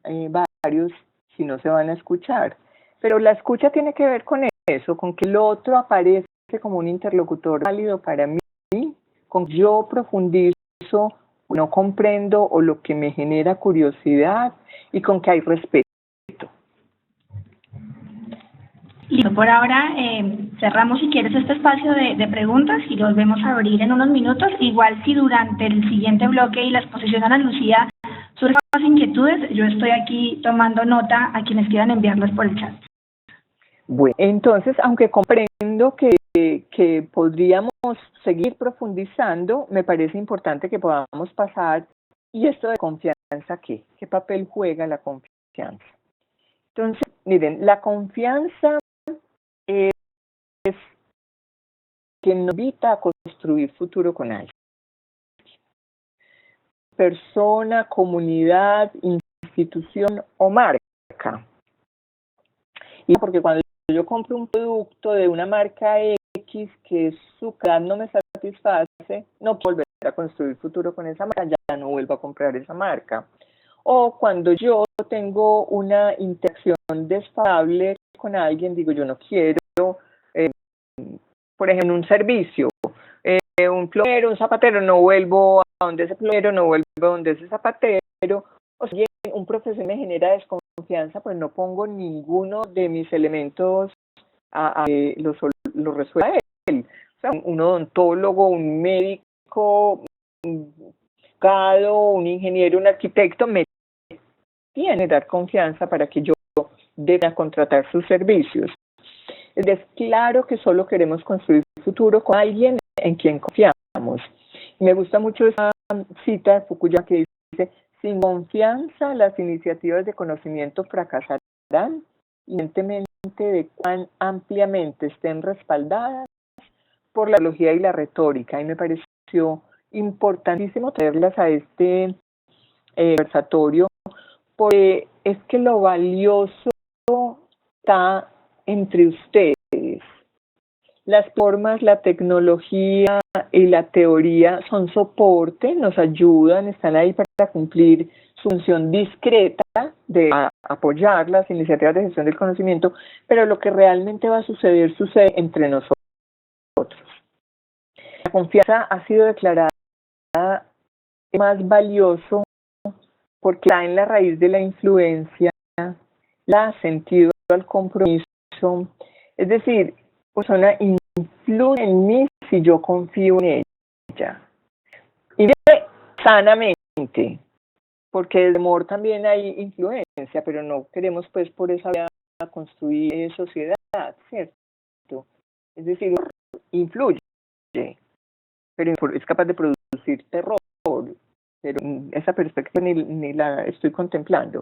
varios si no se van a escuchar. Pero la escucha tiene que ver con eso, con que el otro aparece como un interlocutor válido para mí, con que yo profundizo, no comprendo o lo que me genera curiosidad y con que hay respeto. Listo, por ahora cerramos si quieres este espacio de preguntas y lo volvemos a abrir en unos minutos. Igual si durante el siguiente bloque y la exposición a Ana Lucía surgen más inquietudes, yo estoy aquí tomando nota a quienes quieran enviarlas por el chat. Bueno, entonces, aunque comprendo que podríamos seguir profundizando, me parece importante que podamos pasar. ¿Y esto de confianza qué? ¿Qué papel juega la confianza? Entonces, miren, la confianza es que nos invita a construir futuro con alguien. Persona, comunidad, institución o marca. Y porque cuando yo compro un producto de una marca X que su calidad no me satisface, no puedo volver a construir futuro con esa marca, ya no vuelvo a comprar esa marca. O cuando yo tengo una interacción desfavorable con alguien, digo, yo no quiero, por ejemplo, un servicio, un plomero, un zapatero, no vuelvo a donde ese plomero, no vuelvo a donde ese zapatero. O sea, un profesor me genera desconfianza, pues no pongo ninguno de mis elementos a lo resuelva él. O sea, un odontólogo, un médico, abogado, un ingeniero, un arquitecto me tiene que dar confianza para que yo deba contratar sus servicios. Es claro que solo queremos construir futuro con alguien en quien confiamos. Me gusta mucho esa cita de Fukuyama que dice: sin confianza las iniciativas de conocimiento fracasarán, independientemente de cuán ampliamente estén respaldadas por la teología y la retórica. Y me pareció importantísimo traerlas a este conversatorio, porque es que lo valioso está entre ustedes. Las formas, la tecnología y la teoría son soporte, nos ayudan, están ahí para cumplir su función discreta de apoyar las iniciativas de gestión del conocimiento, pero lo que realmente va a suceder, sucede entre nosotros. La confianza ha sido declarada más valioso porque está en la raíz de la influencia, da sentido al compromiso. Es decir, una persona influye en mí si yo confío en ella. Y vive sanamente, porque del amor también hay influencia, pero no queremos pues por esa vía construir sociedad, ¿cierto? Es decir, influye, pero es capaz de producir terror, pero esa perspectiva ni la estoy contemplando.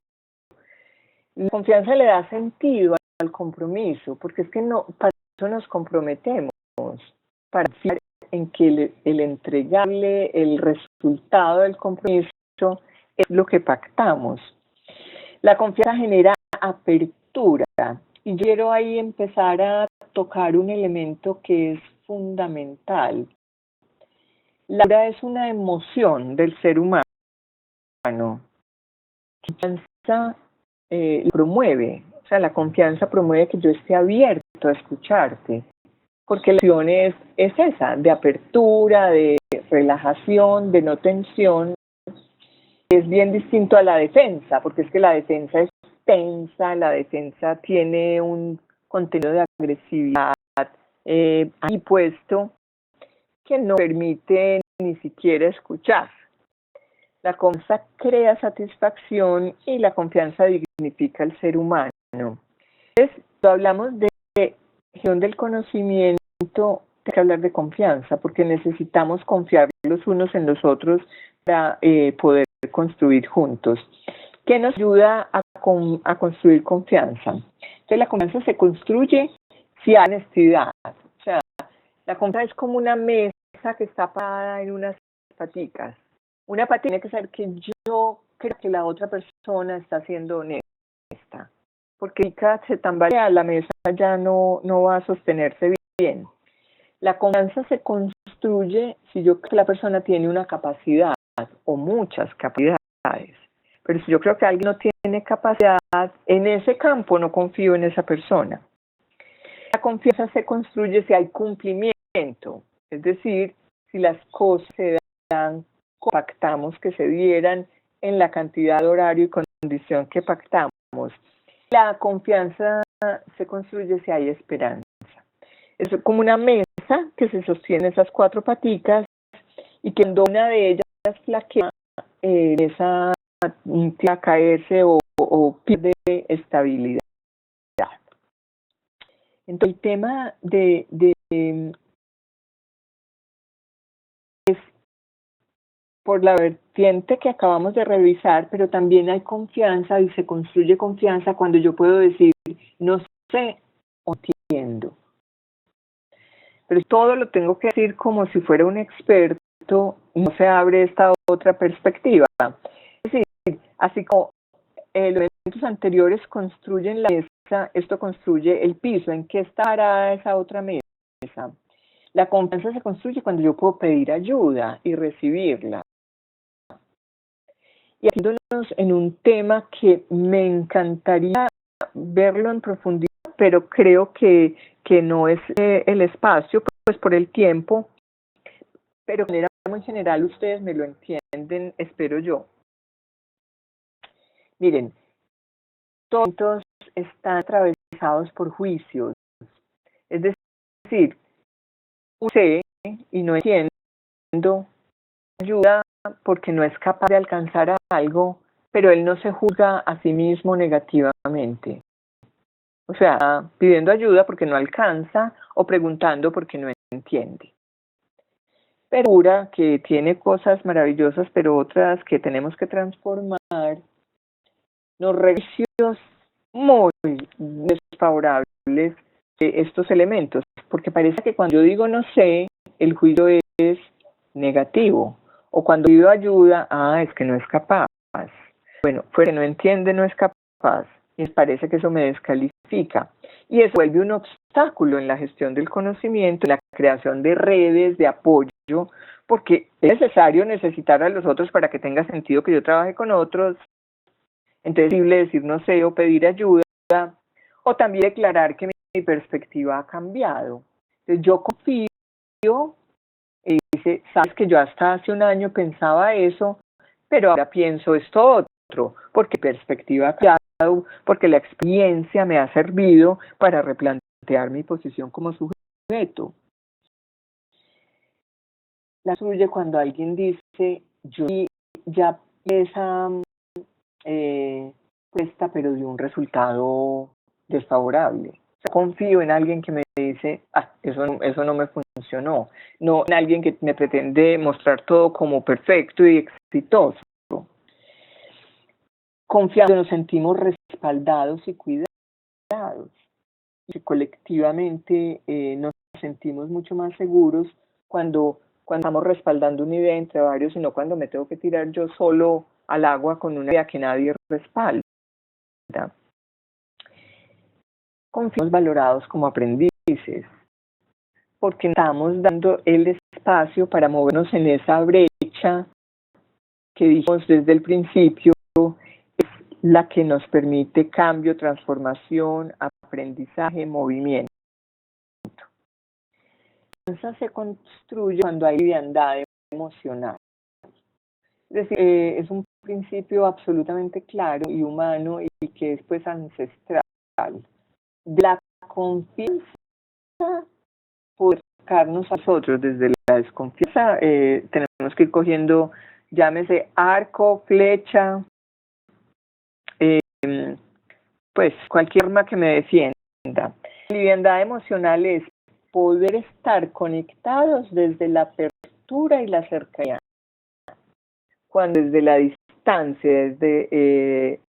La confianza le da sentido al compromiso, porque es que no, para eso nos comprometemos, para confiar en que el entregarle el resultado del compromiso es lo que pactamos. La confianza genera apertura, y yo quiero ahí empezar a tocar un elemento que es fundamental. La confianza es una emoción del ser humano. La confianza promueve, o sea, la confianza promueve que yo esté abierto a escucharte, porque la emoción es esa, de apertura, de relajación, de no tensión. Es bien distinto a la defensa, porque es que la defensa es tensa, la defensa tiene un contenido de agresividad ahí puesto que no permite ni siquiera escuchar. La confianza crea satisfacción y la confianza dignifica al ser humano. Entonces, cuando hablamos de gestión del conocimiento, hay que hablar de confianza, porque necesitamos confiar los unos en los otros para poder construir juntos. ¿Qué nos ayuda a construir confianza? Entonces, la confianza se construye si hay honestidad. O sea, la confianza es como una mesa que está parada en unas paticas. Una patita tiene que ser que yo creo que la otra persona está siendo honesta. Porque si se tambalea, la mesa ya no va a sostenerse bien. La confianza se construye si yo creo que la persona tiene una capacidad o muchas capacidades. Pero si yo creo que alguien no tiene capacidad, en ese campo no confío en esa persona. La confianza se construye si hay cumplimiento, es decir, si las cosas se dan como pactamos que se dieran en la cantidad de horario y condición que pactamos. La confianza se construye si hay esperanza. Es como una mesa que se sostiene en esas cuatro paticas y que cuando una de ellas flaquea, esa tiende a caerse o pierde estabilidad. Entonces, el tema es por la vertiente que acabamos de revisar, pero también hay confianza y se construye confianza cuando yo puedo decir, no sé o entiendo. Pero todo lo tengo que decir como si fuera un experto, no se abre esta otra perspectiva. Es decir, así como los elementos anteriores construyen la mesa, esto construye el piso. ¿En qué está parada esa otra mesa? La confianza se construye cuando yo puedo pedir ayuda y recibirla. Y haciéndonos en un tema que me encantaría verlo en profundidad, pero creo que no es el espacio, pues por el tiempo, pero de manera muy general ustedes me lo entienden, espero yo. Miren, todos están atravesados por juicios, es decir, sé y no entiendo, ayuda porque no es capaz de alcanzar algo, pero él no se juzga a sí mismo negativamente. O sea, pidiendo ayuda porque no alcanza o preguntando porque no entiende. Pero que tiene cosas maravillosas, pero otras que tenemos que transformar, nos regresios muy desfavorables de estos elementos, porque parece que cuando yo digo no sé, el juicio es negativo, o cuando pido ayuda, es que no es capaz. Bueno, pues que no entiende, no es capaz, y parece que eso me descalifica. Y eso vuelve un obstáculo en la gestión del conocimiento, en la creación de redes de apoyo, porque es necesario necesitar a los otros para que tenga sentido que yo trabaje con otros. Entonces, es posible decir no sé o pedir ayuda, o también declarar que mi perspectiva ha cambiado. Entonces, yo confío y dice, sabes que yo hasta hace un año pensaba eso, pero ahora pienso esto otro, porque mi perspectiva ha cambiado, porque la experiencia me ha servido para replantear mi posición como sujeto. La suya cuando alguien dice, yo ya esa cuesta, pero de un resultado desfavorable. O sea, confío en alguien que me dice, eso no me funcionó. No en alguien que me pretende mostrar todo como perfecto y exitoso. Confiando, nos sentimos respaldados y cuidados. Y colectivamente nos sentimos mucho más seguros cuando estamos respaldando una idea entre varios, sino cuando me tengo que tirar yo solo al agua con una idea que nadie respalda. Confiamos valorados como aprendices, porque estamos dando el espacio para movernos en esa brecha que dijimos desde el principio, es la que nos permite cambio, transformación, aprendizaje, movimiento. La confianza se construye cuando hay liviandad emocional. Es decir, es un principio absolutamente claro y humano y que es pues ancestral. La confianza por acercarnos a nosotros desde la desconfianza, tenemos que ir cogiendo, llámese arco, flecha, pues cualquier arma que me defienda. La liviandad emocional es poder estar conectados desde la apertura y la cercanía, cuando desde la distancia, desde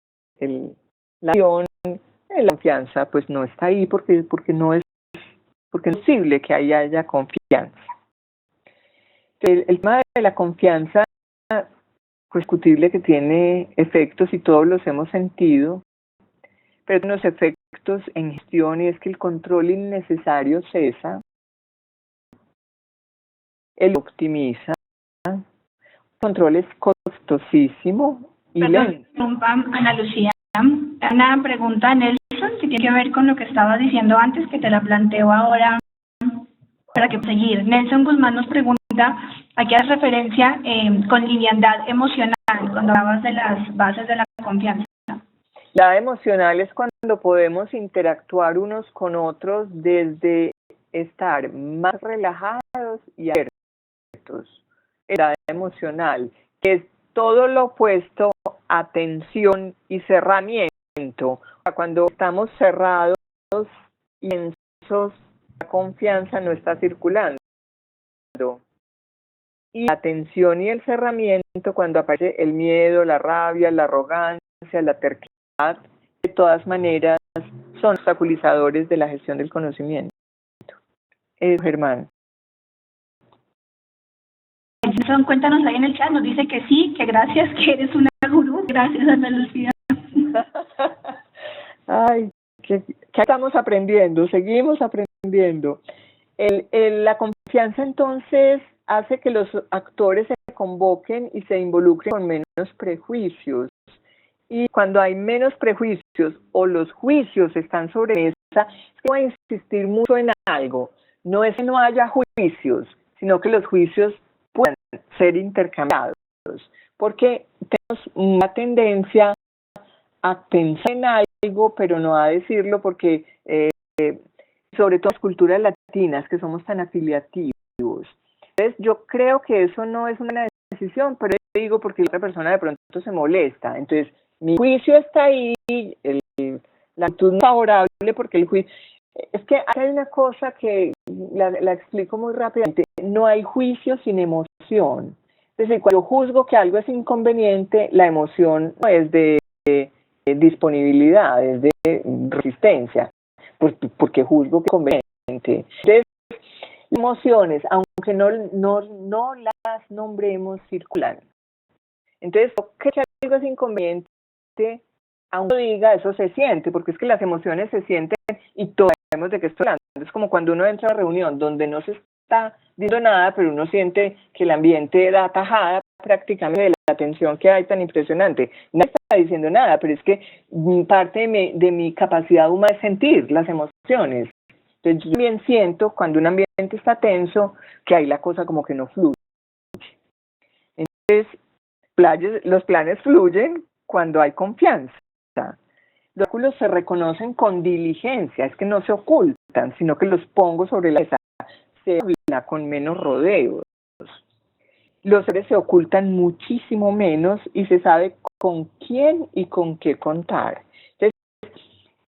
la acción, la confianza pues no está ahí porque no es posible que ahí haya confianza. El tema de la confianza, pues discutible que tiene efectos y todos los hemos sentido, pero tiene unos efectos en gestión y es que el control innecesario cesa, él optimiza, el control es costosísimo y lento. Ana Lucía, una pregunta, Nelson, que tiene que ver con lo que estabas diciendo antes, que te la planteo ahora para que seguir. Nelson Guzmán nos pregunta, aquí haces referencia con liviandad emocional, cuando hablabas de las bases de la confianza. La emocional es cuando podemos interactuar unos con otros desde estar más relajados y abiertos. La emocional es todo lo opuesto a tensión y cerramiento. Cuando estamos cerrados y tensos, la confianza no está circulando. Y la tensión y el cerramiento, cuando aparece el miedo, la rabia, la arrogancia, la terquedad, de todas maneras son obstaculizadores de la gestión del conocimiento. Germán. Nelson, cuéntanos ahí en el chat, nos dice que sí, que gracias, que eres una gurú. Gracias, Ana Lucía. Ay, que estamos aprendiendo, seguimos aprendiendo. La confianza entonces hace que los actores se convoquen y se involucren con menos prejuicios. Y cuando hay menos prejuicios o los juicios están sobre mesa, es que voy a insistir mucho en algo. No es que no haya juicios, sino que los juicios puedan ser intercambiados. Porque tenemos una tendencia a pensar en algo, pero no a decirlo, porque sobre todo en las culturas latinas, que somos tan afiliativos. Entonces, yo creo que eso no es una decisión, pero digo porque la otra persona de pronto se molesta. Entonces, mi juicio está ahí, la actitud no favorable porque el juicio... Es que hay una cosa que la explico muy rápidamente. No hay juicio sin emoción. Es decir, cuando juzgo que algo es inconveniente, la emoción no es de disponibilidad, es de resistencia, porque juzgo que es conveniente. Entonces, emociones, aunque no las nombremos, circulan. Entonces, que algo es inconveniente, aunque no diga, eso se siente, porque es que las emociones se sienten y todos sabemos de qué estoy hablando. Es como cuando uno entra a una reunión donde no se está diciendo nada, pero uno siente que el ambiente da tajada prácticamente de la tensión que hay tan impresionante. No está diciendo nada, pero es que parte de mi capacidad humana es sentir las emociones. Entonces yo también siento cuando un ambiente está tenso que ahí la cosa como que no fluye. Entonces los planes fluyen cuando hay confianza. Los obstáculos se reconocen con diligencia, es que no se ocultan, sino que los pongo sobre la mesa, se habla con menos rodeos. Los seres se ocultan muchísimo menos y se sabe con quién y con qué contar. Entonces,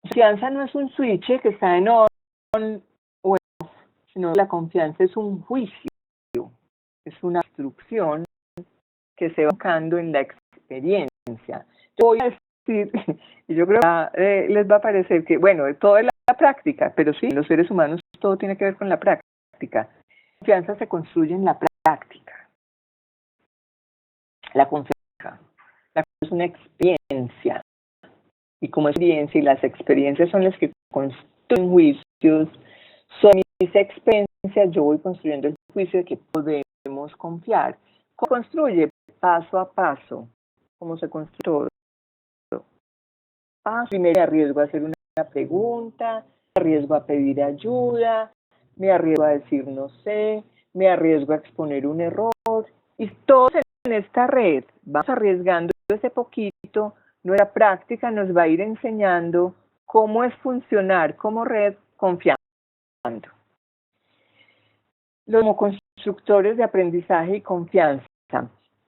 confianza no es un switch que está en on o en off, sino la confianza es un juicio, es una instrucción que se va buscando en la experiencia. Yo voy a decir, y yo creo que les va a parecer que, bueno, todo es la práctica, pero sí, los seres humanos todo tiene que ver con la práctica. La confianza se construye en la práctica. La confianza es una experiencia, y como experiencia, y las experiencias son las que construyen juicios, son mis experiencias, yo voy construyendo el juicio de que podemos confiar. ¿Cómo construye? Paso a paso. ¿Cómo se construye todo? Primero me arriesgo a hacer una pregunta, me arriesgo a pedir ayuda, me arriesgo a decir no sé, me arriesgo a exponer un error, y todos en esta red vamos arriesgando ese poquito. Nuestra práctica nos va a ir enseñando cómo es funcionar como red confiando. Como constructores de aprendizaje y confianza,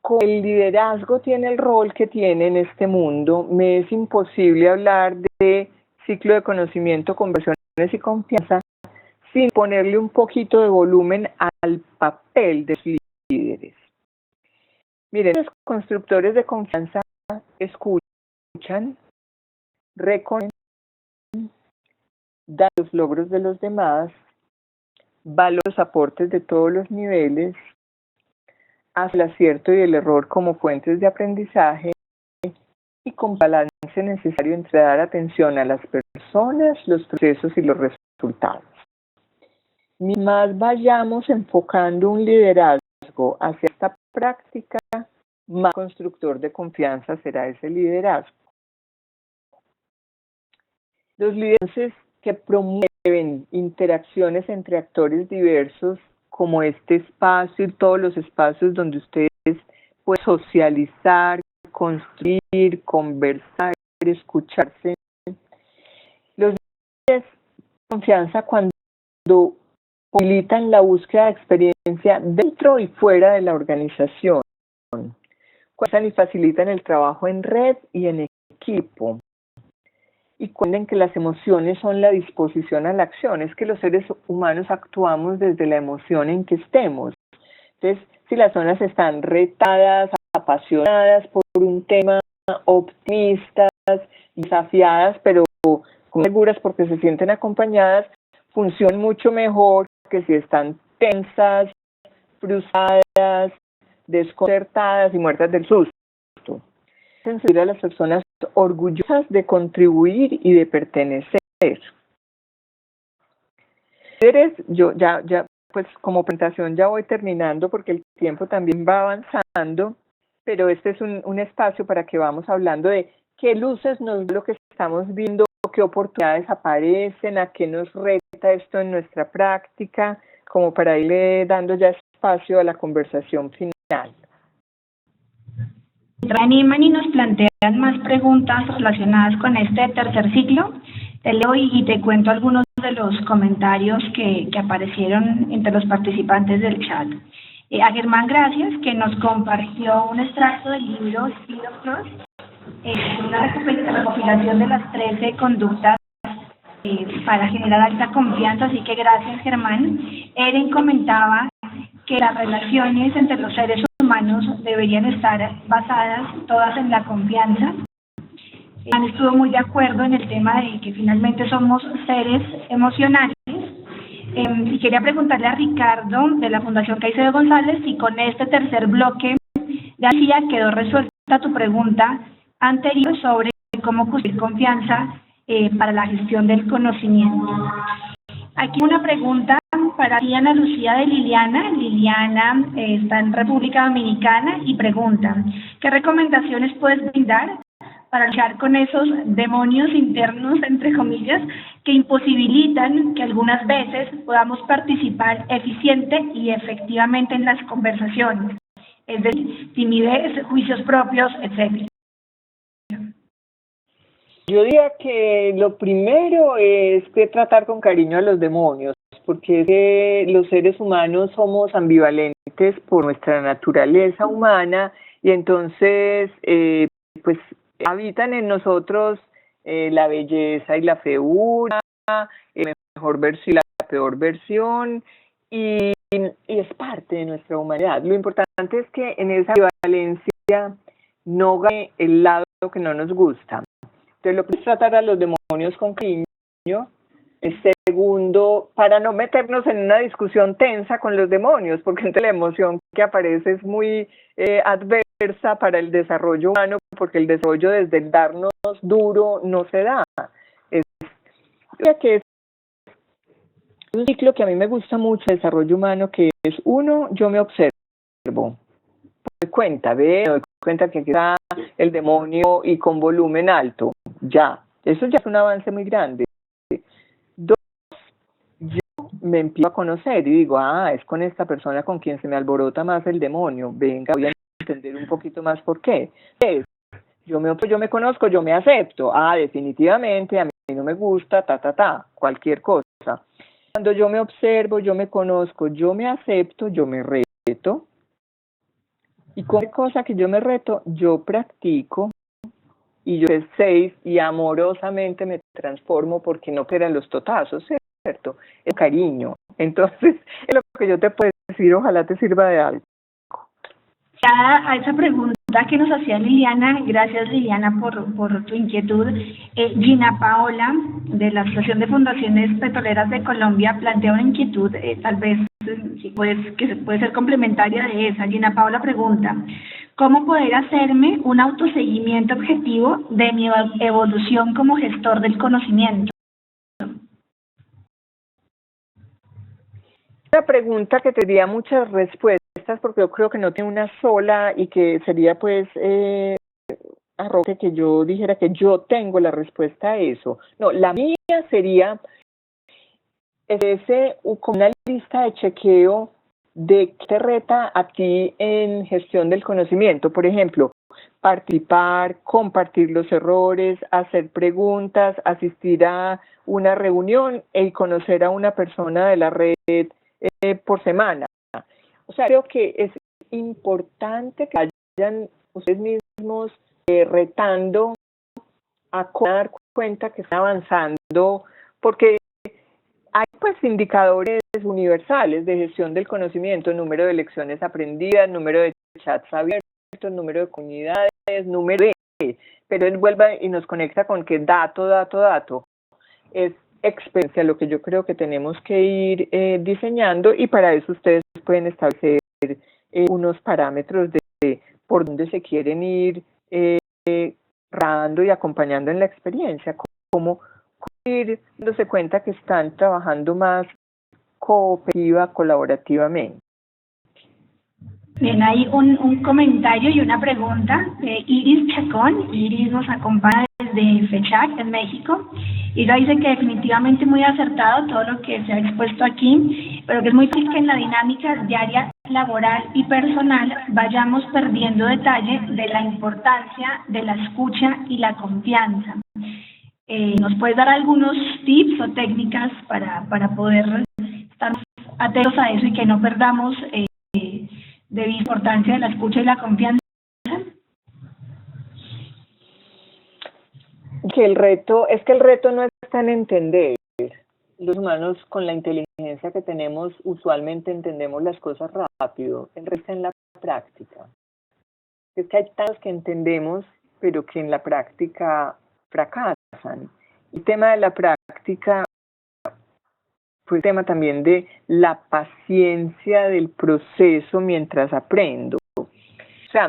como el liderazgo tiene el rol que tiene en este mundo, me es imposible hablar de ciclo de conocimiento, conversiones y confianza sin ponerle un poquito de volumen al papel de los líderes. Miren, los constructores de confianza escuchan, reconocen, dan los logros de los demás, valoran los aportes de todos los niveles, hacen el acierto y el error como fuentes de aprendizaje y con balance necesario entre dar atención a las personas, los procesos y los resultados. Mientras más vayamos enfocando un liderazgo hacia esta práctica, más constructor de confianza será ese liderazgo. Los liderazgos que promueven interacciones entre actores diversos, como este espacio y todos los espacios donde ustedes pueden socializar, construir, conversar, escucharse. Los líderes de confianza cuando facilitan la búsqueda de experiencia dentro y fuera de la organización. Cuentan y facilitan el trabajo en red y en equipo. Y cuentan que las emociones son la disposición a la acción. Es que los seres humanos actuamos desde la emoción en que estemos. Entonces, si las zonas están retadas, apasionadas por un tema, optimistas, desafiadas, pero seguras porque se sienten acompañadas, funcionan mucho mejor que si están tensas, frustradas, desconcertadas y muertas del susto. Sentir a las personas orgullosas de contribuir y de pertenecer. Yo ya pues como presentación ya voy terminando porque el tiempo también va avanzando, pero este es un espacio para que vamos hablando de qué luces nos da lo que estamos viendo, qué oportunidades aparecen, a qué nos reta esto en nuestra práctica, como para irle dando ya espacio a la conversación final. Animan y nos plantean más preguntas relacionadas con este tercer ciclo. Te leo y te cuento algunos de los comentarios que aparecieron entre los participantes del chat. A Germán gracias, que nos compartió un extracto del libro Speed of Trust, una recopilación de las 13 conductas para generar alta confianza, así que gracias Germán. Eren comentaba que las relaciones entre los seres humanos deberían estar basadas todas en la confianza. Germán estuvo muy de acuerdo en el tema de que finalmente somos seres emocionales. Y quería preguntarle a Ricardo de la Fundación Caicedo González si con este tercer bloque de García quedó resuelta tu pregunta anterior sobre cómo construir confianza para la gestión del conocimiento. Aquí una pregunta para ti, Ana Lucía de Liliana. Liliana está en República Dominicana y pregunta, ¿qué recomendaciones puedes brindar para luchar con esos demonios internos, entre comillas, que imposibilitan que algunas veces podamos participar eficiente y efectivamente en las conversaciones? Es decir, timidez, juicios propios, etcétera. Yo diría que lo primero es que tratar con cariño a los demonios, porque es que los seres humanos somos ambivalentes por nuestra naturaleza humana y entonces pues habitan en nosotros la belleza y la feura, la mejor versión y la peor versión, y es parte de nuestra humanidad. Lo importante es que en esa ambivalencia no gane el lado que no nos gusta. Entonces lo que es tratar a los demonios con cariño. El segundo, para no meternos en una discusión tensa con los demonios, porque entre la emoción que aparece es muy adversa para el desarrollo humano, porque el desarrollo desde el darnos duro no se da. Que es un ciclo que a mí me gusta mucho, el desarrollo humano, que es uno, yo me observo, me doy cuenta, me doy cuenta que aquí está el demonio y con volumen alto, ya, eso ya es un avance muy grande. Dos, yo me empiezo a conocer y digo, es con esta persona con quien se me alborota más el demonio, venga, voy a entender un poquito más por qué. Yo me conozco, yo me acepto, definitivamente a mí no me gusta, cualquier cosa. Cuando yo me observo, yo me conozco, yo me acepto, yo me reto, y cualquier cosa que yo me reto, yo practico, y yo 6 y amorosamente me transformo porque no quedan los totazos, ¿cierto? Es cariño. Entonces, es lo que yo te puedo decir, ojalá te sirva de algo. A esa pregunta que nos hacía Liliana, gracias Liliana por tu inquietud, Gina Paola, de la Asociación de Fundaciones Petroleras de Colombia, plantea una inquietud, tal vez que puede ser complementaria de esa. Gina Paola pregunta, ¿cómo poder hacerme un autoseguimiento objetivo de mi evolución como gestor del conocimiento? Una pregunta que tendría muchas respuestas, porque yo creo que no tiene una sola y que sería pues arroje que yo dijera que yo tengo la respuesta a eso. No, la mía sería como una lista de chequeo de qué te reta a ti en gestión del conocimiento. Por ejemplo, participar, compartir los errores, hacer preguntas, asistir a una reunión y conocer a una persona de la red por semana. O sea, creo que es importante que vayan ustedes mismos retando a dar cuenta que están avanzando, porque hay pues indicadores universales de gestión del conocimiento, número de lecciones aprendidas, número de chats abiertos, número de comunidades, número de... Pero él vuelve y nos conecta con que dato. Es experiencia lo que yo creo que tenemos que ir diseñando, y para eso ustedes pueden establecer unos parámetros de por dónde se quieren ir dando y acompañando en la experiencia, cómo ir dándose cuenta que están trabajando más colaborativamente. Bien, hay un comentario y una pregunta de Iris Chacón. Iris nos acompaña desde FECHAC, en México, y ella dice que definitivamente muy acertado todo lo que se ha expuesto aquí, pero que es muy difícil que en la dinámica diaria laboral y personal vayamos perdiendo detalle de la importancia de la escucha y la confianza. ¿Nos puedes dar algunos tips o técnicas para poder estar atentos a eso y que no perdamos de importancia de la escucha y la confianza? Que el reto no está en entender. Los humanos, con la inteligencia que tenemos, usualmente entendemos las cosas rápido. El reto está en la práctica. Es que hay tantos que entendemos, pero que en la práctica fracasan. El tema de la práctica, pues el tema también de la paciencia del proceso mientras aprendo. O sea,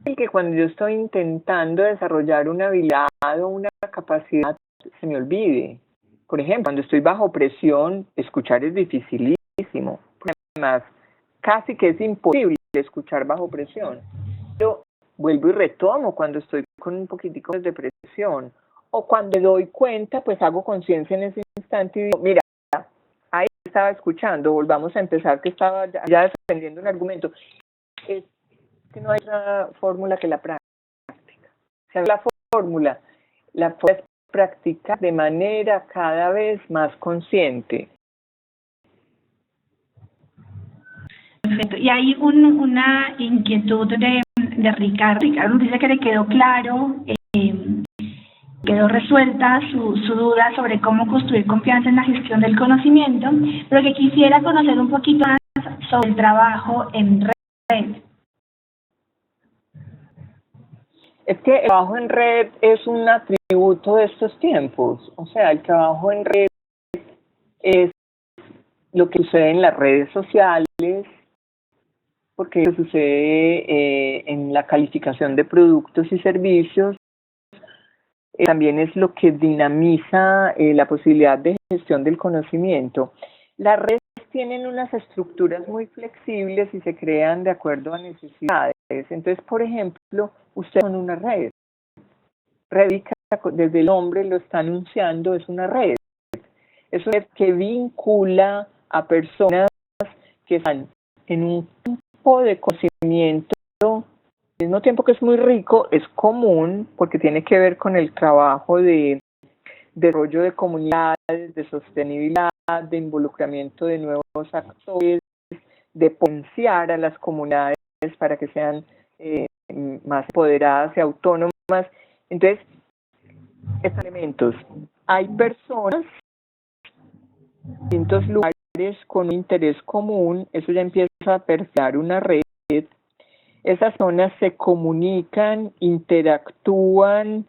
que cuando yo estoy intentando desarrollar una habilidad o una capacidad, se me olvide. Por ejemplo, cuando estoy bajo presión, escuchar es dificilísimo. Además, casi que es imposible escuchar bajo presión. Pero vuelvo y retomo cuando estoy con un poquitico de presión. O cuando me doy cuenta, pues hago conciencia en ese instante y digo, mira, ahí estaba escuchando, volvamos a empezar, que estaba ya defendiendo un argumento. Es que no hay otra fórmula que la práctica. O sea, la fórmula es practicar de manera cada vez más consciente. Perfecto. Y hay una inquietud de Ricardo. Ricardo dice que le quedó claro, quedó resuelta su duda sobre cómo construir confianza en la gestión del conocimiento, pero que quisiera conocer un poquito más sobre el trabajo en red. Es que el trabajo en red es un atributo de estos tiempos. O sea, el trabajo en red es lo que sucede en las redes sociales, porque sucede en la calificación de productos y servicios. También es lo que dinamiza la posibilidad de gestión del conocimiento. Las redes tienen unas estructuras muy flexibles y se crean de acuerdo a necesidades. Entonces, por ejemplo, ustedes son una red. Red, desde el nombre lo está anunciando, es una red. Es una red que vincula a personas que están en un campo de conocimiento, al mismo tiempo que es muy rico, es común, porque tiene que ver con el trabajo de desarrollo de comunidades, de sostenibilidad, de involucramiento de nuevos actores, de potenciar a las comunidades para que sean más empoderadas y autónomas. Entonces, estos elementos. Hay personas en distintos lugares con un interés común, eso ya empieza a perfilar una red. Esas zonas se comunican, interactúan,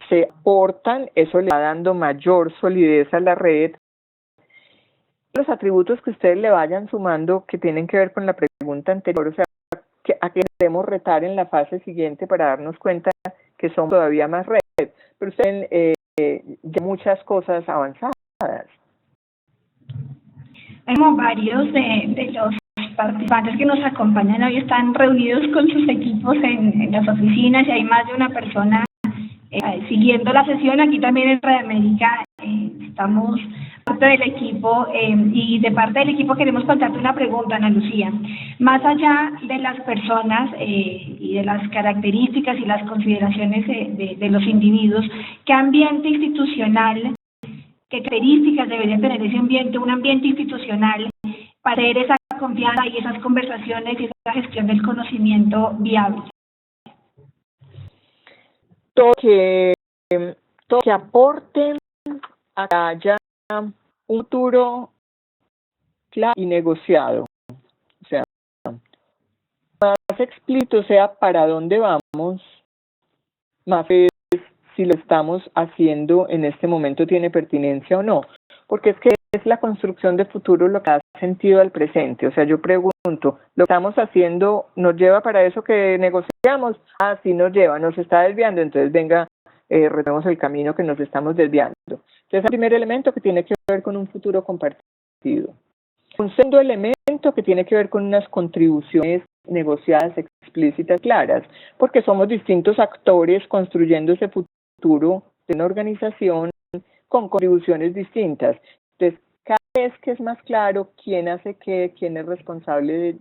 se aportan, eso le va dando mayor solidez a la red. Los atributos que ustedes le vayan sumando que tienen que ver con la pregunta anterior, o sea, a qué debemos retar en la fase siguiente para darnos cuenta que somos todavía más red, pero ustedes ya muchas cosas avanzadas. Hay varios de los participantes que nos acompañan hoy están reunidos con sus equipos en las oficinas y hay más de una persona siguiendo la sesión. Aquí también en Red América estamos parte del equipo y de parte del equipo queremos contarte una pregunta, Ana Lucía. Más allá de las personas y de las características y las consideraciones de los individuos, ¿qué ambiente institucional, qué características debería tener ese ambiente, un ambiente institucional para tener esa confianza y esas conversaciones y esa gestión del conocimiento viable? Todo que aporte a que haya un futuro claro y negociado. O sea, más explícito sea para dónde vamos, más es si lo estamos haciendo en este momento tiene pertinencia o no. Porque es que es la construcción de futuro lo que da sentido al presente. O sea, yo pregunto, ¿lo que estamos haciendo nos lleva para eso que negociamos? Ah, sí nos lleva, nos está desviando, entonces venga, retomemos el camino que nos estamos desviando. Entonces, el primer elemento que tiene que ver con un futuro compartido. Un segundo elemento que tiene que ver con unas contribuciones negociadas, explícitas, claras, porque somos distintos actores construyendo ese futuro de una organización con contribuciones distintas. Entonces, cada vez que es más claro quién hace qué, quién es responsable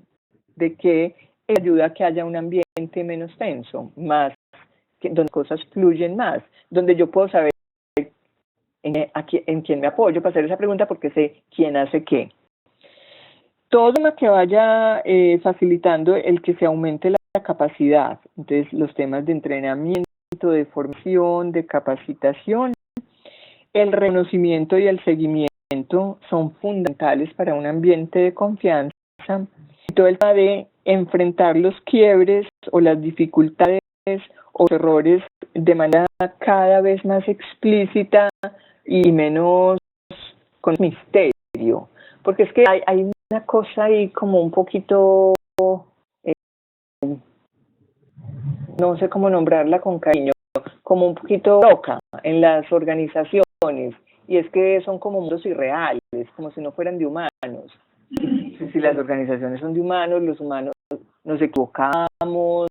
de qué, ayuda a que haya un ambiente menos tenso, más donde cosas fluyen más, donde yo puedo saber en quién me apoyo para hacer esa pregunta porque sé quién hace qué. todo lo que vaya facilitando el que se aumente la capacidad. Entonces, los temas de entrenamiento, de formación, de capacitación, el reconocimiento y el seguimiento son fundamentales para un ambiente de confianza. Y todo el tema de enfrentar los quiebres o las dificultades o errores de manera cada vez más explícita y menos con misterio. Porque es que hay una cosa ahí como un poquito, no sé cómo nombrarla con cariño, como un poquito loca en las organizaciones, y es que son como mundos irreales, como si no fueran de humanos. Si las organizaciones son de humanos, los humanos nos equivocamos,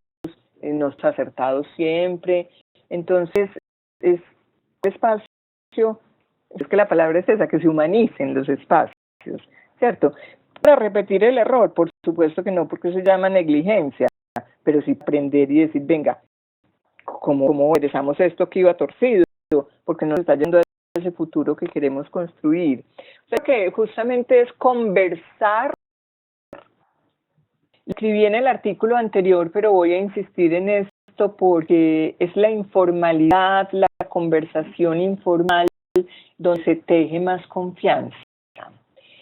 no estamos acertados siempre, entonces es un espacio, es que la palabra es esa, que se humanicen los espacios, ¿cierto? Para repetir el error, por supuesto que no, porque eso se llama negligencia, pero sí aprender y decir, venga, ¿cómo regresamos esto que iba torcido? Porque nos está yendo a ese futuro que queremos construir. O sea que justamente es conversar. Escribí en el artículo anterior, pero voy a insistir en esto porque es la informalidad, la conversación informal, donde se teje más confianza.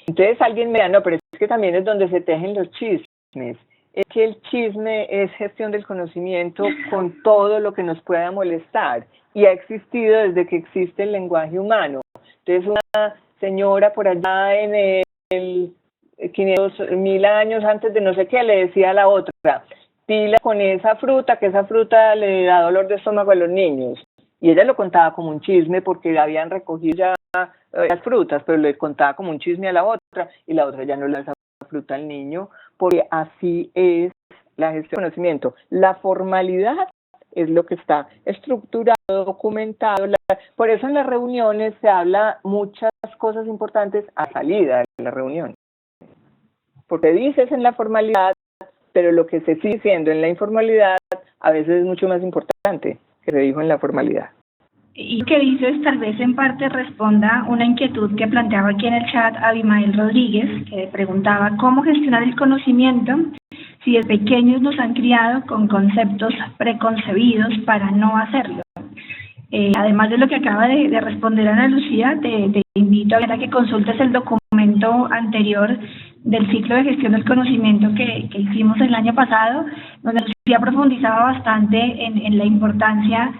Entonces alguien me dirá, no, pero es que también es donde se tejen los chismes. Es que el chisme es gestión del conocimiento con todo lo que nos pueda molestar y ha existido desde que existe el lenguaje humano. Entonces una señora por allá en el 500.000 años antes de no sé qué le decía a la otra, pila con esa fruta, que esa fruta le da dolor de estómago a los niños. Y ella lo contaba como un chisme porque habían recogido ya las frutas, pero le contaba como un chisme a la otra y la otra ya no le da esa fruta al niño, porque así es la gestión del conocimiento. La formalidad es lo que está estructurado, documentado. Por eso en las reuniones se habla muchas cosas importantes a salida de la reunión. Porque dices en la formalidad, pero lo que se sigue diciendo en la informalidad a veces es mucho más importante que se dijo en la formalidad. Y que dices tal vez en parte responda una inquietud que planteaba aquí en el chat Abimael Rodríguez, que preguntaba cómo gestionar el conocimiento si de pequeños nos han criado con conceptos preconcebidos para no hacerlo. Además de lo que acaba de responder Ana Lucía, te invito a que consultes el documento anterior del ciclo de gestión del conocimiento que hicimos el año pasado, donde Lucía profundizaba bastante en la importancia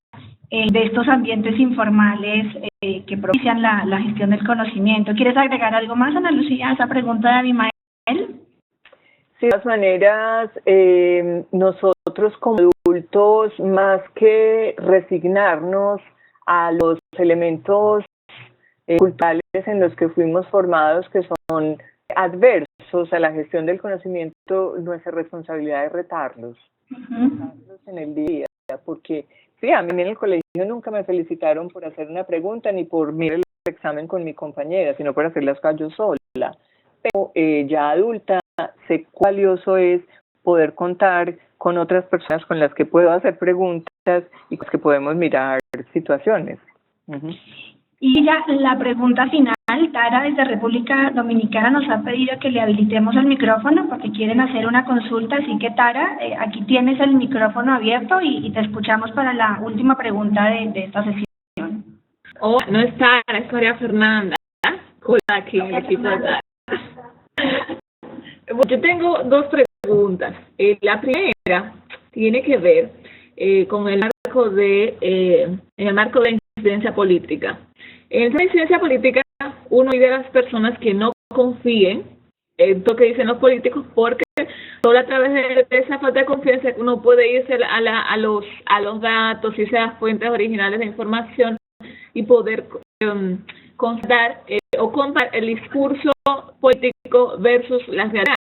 de estos ambientes informales que propician la gestión del conocimiento. ¿Quieres agregar algo más, Ana Lucía, a esa pregunta de Abimael? Sí, de todas maneras, nosotros como adultos, más que resignarnos a los elementos culturales en los que fuimos formados, que son adversos a la gestión del conocimiento, nuestra responsabilidad es retarlos, retarlos en el día, porque sí, a mí en el colegio nunca me felicitaron por hacer una pregunta ni por mirar el examen con mi compañera, sino por hacerlas yo sola. Pero ya adulta, sé cuán valioso es poder contar con otras personas con las que puedo hacer preguntas y con las que podemos mirar situaciones. Y ya la pregunta final, Tara desde República Dominicana nos ha pedido que le habilitemos el micrófono porque quieren hacer una consulta, así que Tara, aquí tienes el micrófono abierto y te escuchamos para la última pregunta de esta sesión. Oh, no es Tara, es María Fernanda. Hola, aquí en el equipo de Tara. Yo tengo dos preguntas. La primera tiene que ver con el marco de la incidencia política. En la incidencia política, uno de las personas que no confíen en lo que dicen los políticos, porque solo a través de esa falta de confianza uno puede irse a los datos, irse a las fuentes originales de información y poder constatar o comparar el discurso político versus las realidades.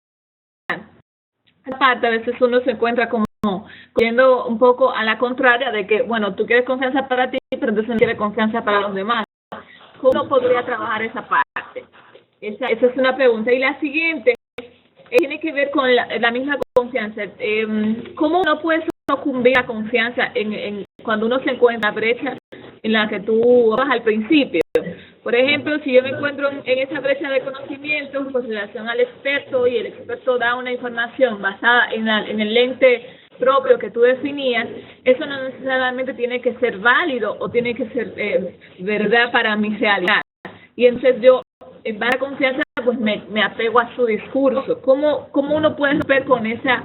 Aparte, a veces uno se encuentra como yendo un poco a la contraria de que, bueno, tú quieres confianza para ti, pero entonces no quieres confianza para los demás. ¿Cómo podría trabajar esa parte? Esa es una pregunta. Y la siguiente tiene que ver con la misma confianza. ¿Cómo uno puede sucumbir a confianza cuando uno se encuentra en la brecha en la que tú vas al principio? Por ejemplo, si yo me encuentro en esa brecha de conocimientos con relación al experto y el experto da una información basada en el lente propio que tú definías, eso no necesariamente tiene que ser válido o tiene que ser verdad para mi realidad. Y entonces yo, en base a confianza, pues me apego a su discurso. ¿Cómo uno puede romper con esa...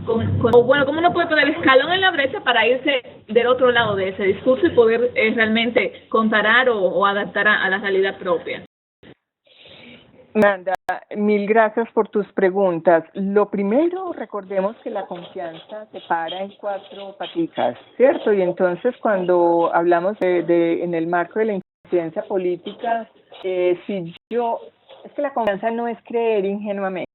¿cómo uno puede poner el escalón en la brecha para irse del otro lado de ese discurso y poder realmente comparar o adaptar a la realidad propia? Amanda, mil gracias por tus preguntas. Lo primero, recordemos que la confianza se para en 4 paticas, ¿cierto? Y entonces cuando hablamos en el marco de la incidencia política, es que la confianza no es creer ingenuamente.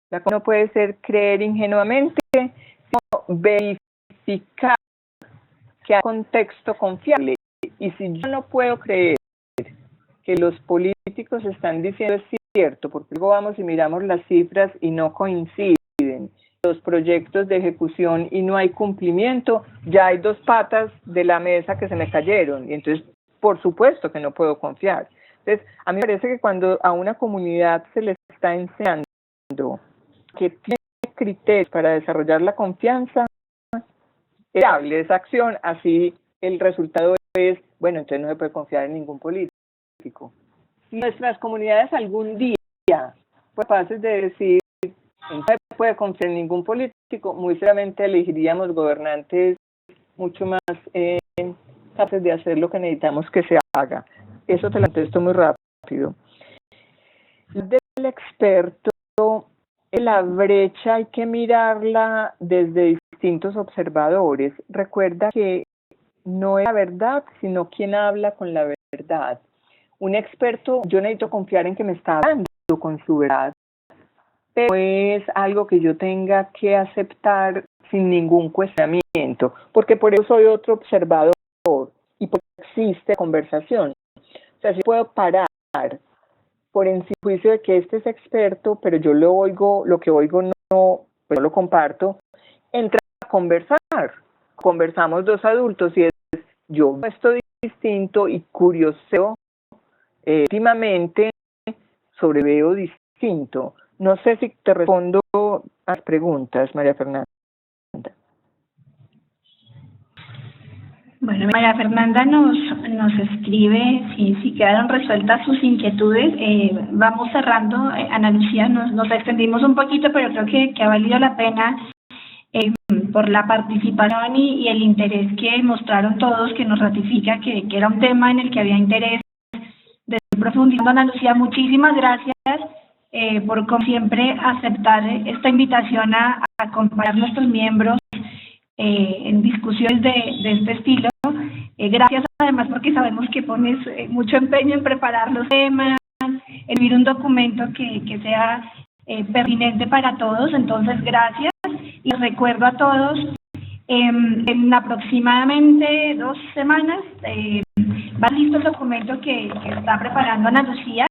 La confianza no puede ser creer ingenuamente, sino verificar que hay contexto confiable. Y si yo no puedo creer que los políticos están diciendo es cierto, porque luego vamos y miramos las cifras y no coinciden, los proyectos de ejecución y no hay cumplimiento, ya hay 2 patas de la mesa que se me cayeron, y entonces por supuesto que no puedo confiar. Entonces, a mí me parece que cuando a una comunidad se le está enseñando que tiene criterios para desarrollar la confianza, es hable esa acción, así el resultado es, bueno, entonces no se puede confiar en ningún político. Si nuestras comunidades algún día fueron capaces de decir no se puede confiar en ningún político, muy seguramente elegiríamos gobernantes mucho más capaces de hacer lo que necesitamos que se haga. Eso te lo contesto muy rápido. Del experto, la brecha hay que mirarla desde distintos observadores. Recuerda que no es la verdad, sino quien habla con la verdad. Un experto, yo necesito confiar en que me está hablando con su verdad, pero es algo que yo tenga que aceptar sin ningún cuestionamiento, porque por eso soy otro observador y por eso existe conversación. O sea, si puedo parar por en juicio de que este es experto, pero yo lo que oigo no, pues no lo comparto, entra a conversar. Conversamos 2 adultos y es yo estoy distinto y curioso últimamente sobreveo distinto. No sé si te respondo a las preguntas, María Fernanda. Bueno, María Fernanda nos escribe si quedaron resueltas sus inquietudes. Vamos cerrando. Ana Lucía, nos extendimos un poquito, pero creo que ha valido la pena por la participación y el interés que mostraron todos, que nos ratifica que era un tema en el que había interés de profundizar. Ana Lucía, muchísimas gracias por, como siempre, aceptar esta invitación a acompañar a nuestros miembros en discusiones de este estilo. Gracias además porque sabemos que pones mucho empeño en preparar los temas, en escribir un documento que sea pertinente para todos. Entonces, gracias. Y les recuerdo a todos, en aproximadamente 2 semanas va listo el documento que está preparando Ana Lucía,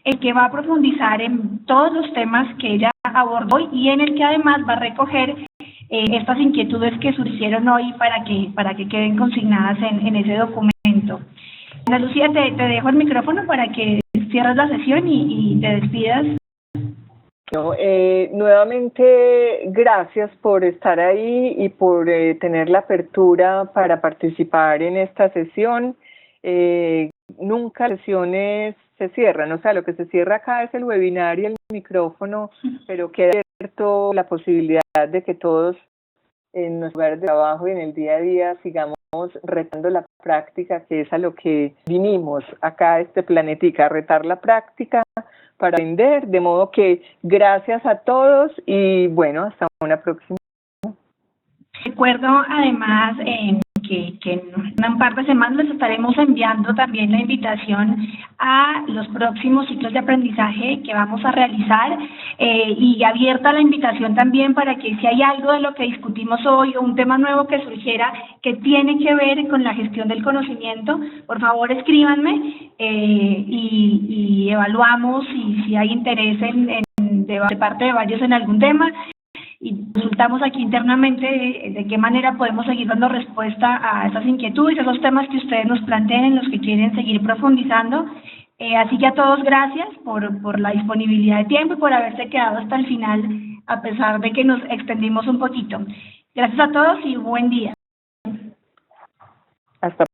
el que va a profundizar en todos los temas que ella abordó y en el que además va a recoger estas inquietudes que surgieron hoy para que queden consignadas en ese documento. Ana Lucía, te dejo el micrófono para que cierres la sesión y te despidas. No, nuevamente, gracias por estar ahí y por tener la apertura para participar en esta sesión. Nunca las sesiones se cierran, o sea, lo que se cierra acá es el webinar y el micrófono, pero queda abierto la posibilidad de que todos en nuestro lugar de trabajo y en el día a día sigamos retando la práctica, que es a lo que vinimos acá a este planetica, a retar la práctica para aprender, de modo que gracias a todos y bueno, hasta una próxima. Recuerdo además que en un par de semanas les estaremos enviando también la invitación a los próximos ciclos de aprendizaje que vamos a realizar y abierta la invitación también para que si hay algo de lo que discutimos hoy o un tema nuevo que surgiera que tiene que ver con la gestión del conocimiento, por favor escríbanme y evaluamos y si hay interés de parte de varios en algún tema. Y consultamos aquí internamente de qué manera podemos seguir dando respuesta a esas inquietudes, a esos temas que ustedes nos planteen, en los que quieren seguir profundizando. Así que a todos gracias por la disponibilidad de tiempo y por haberse quedado hasta el final, a pesar de que nos extendimos un poquito. Gracias a todos y buen día. Hasta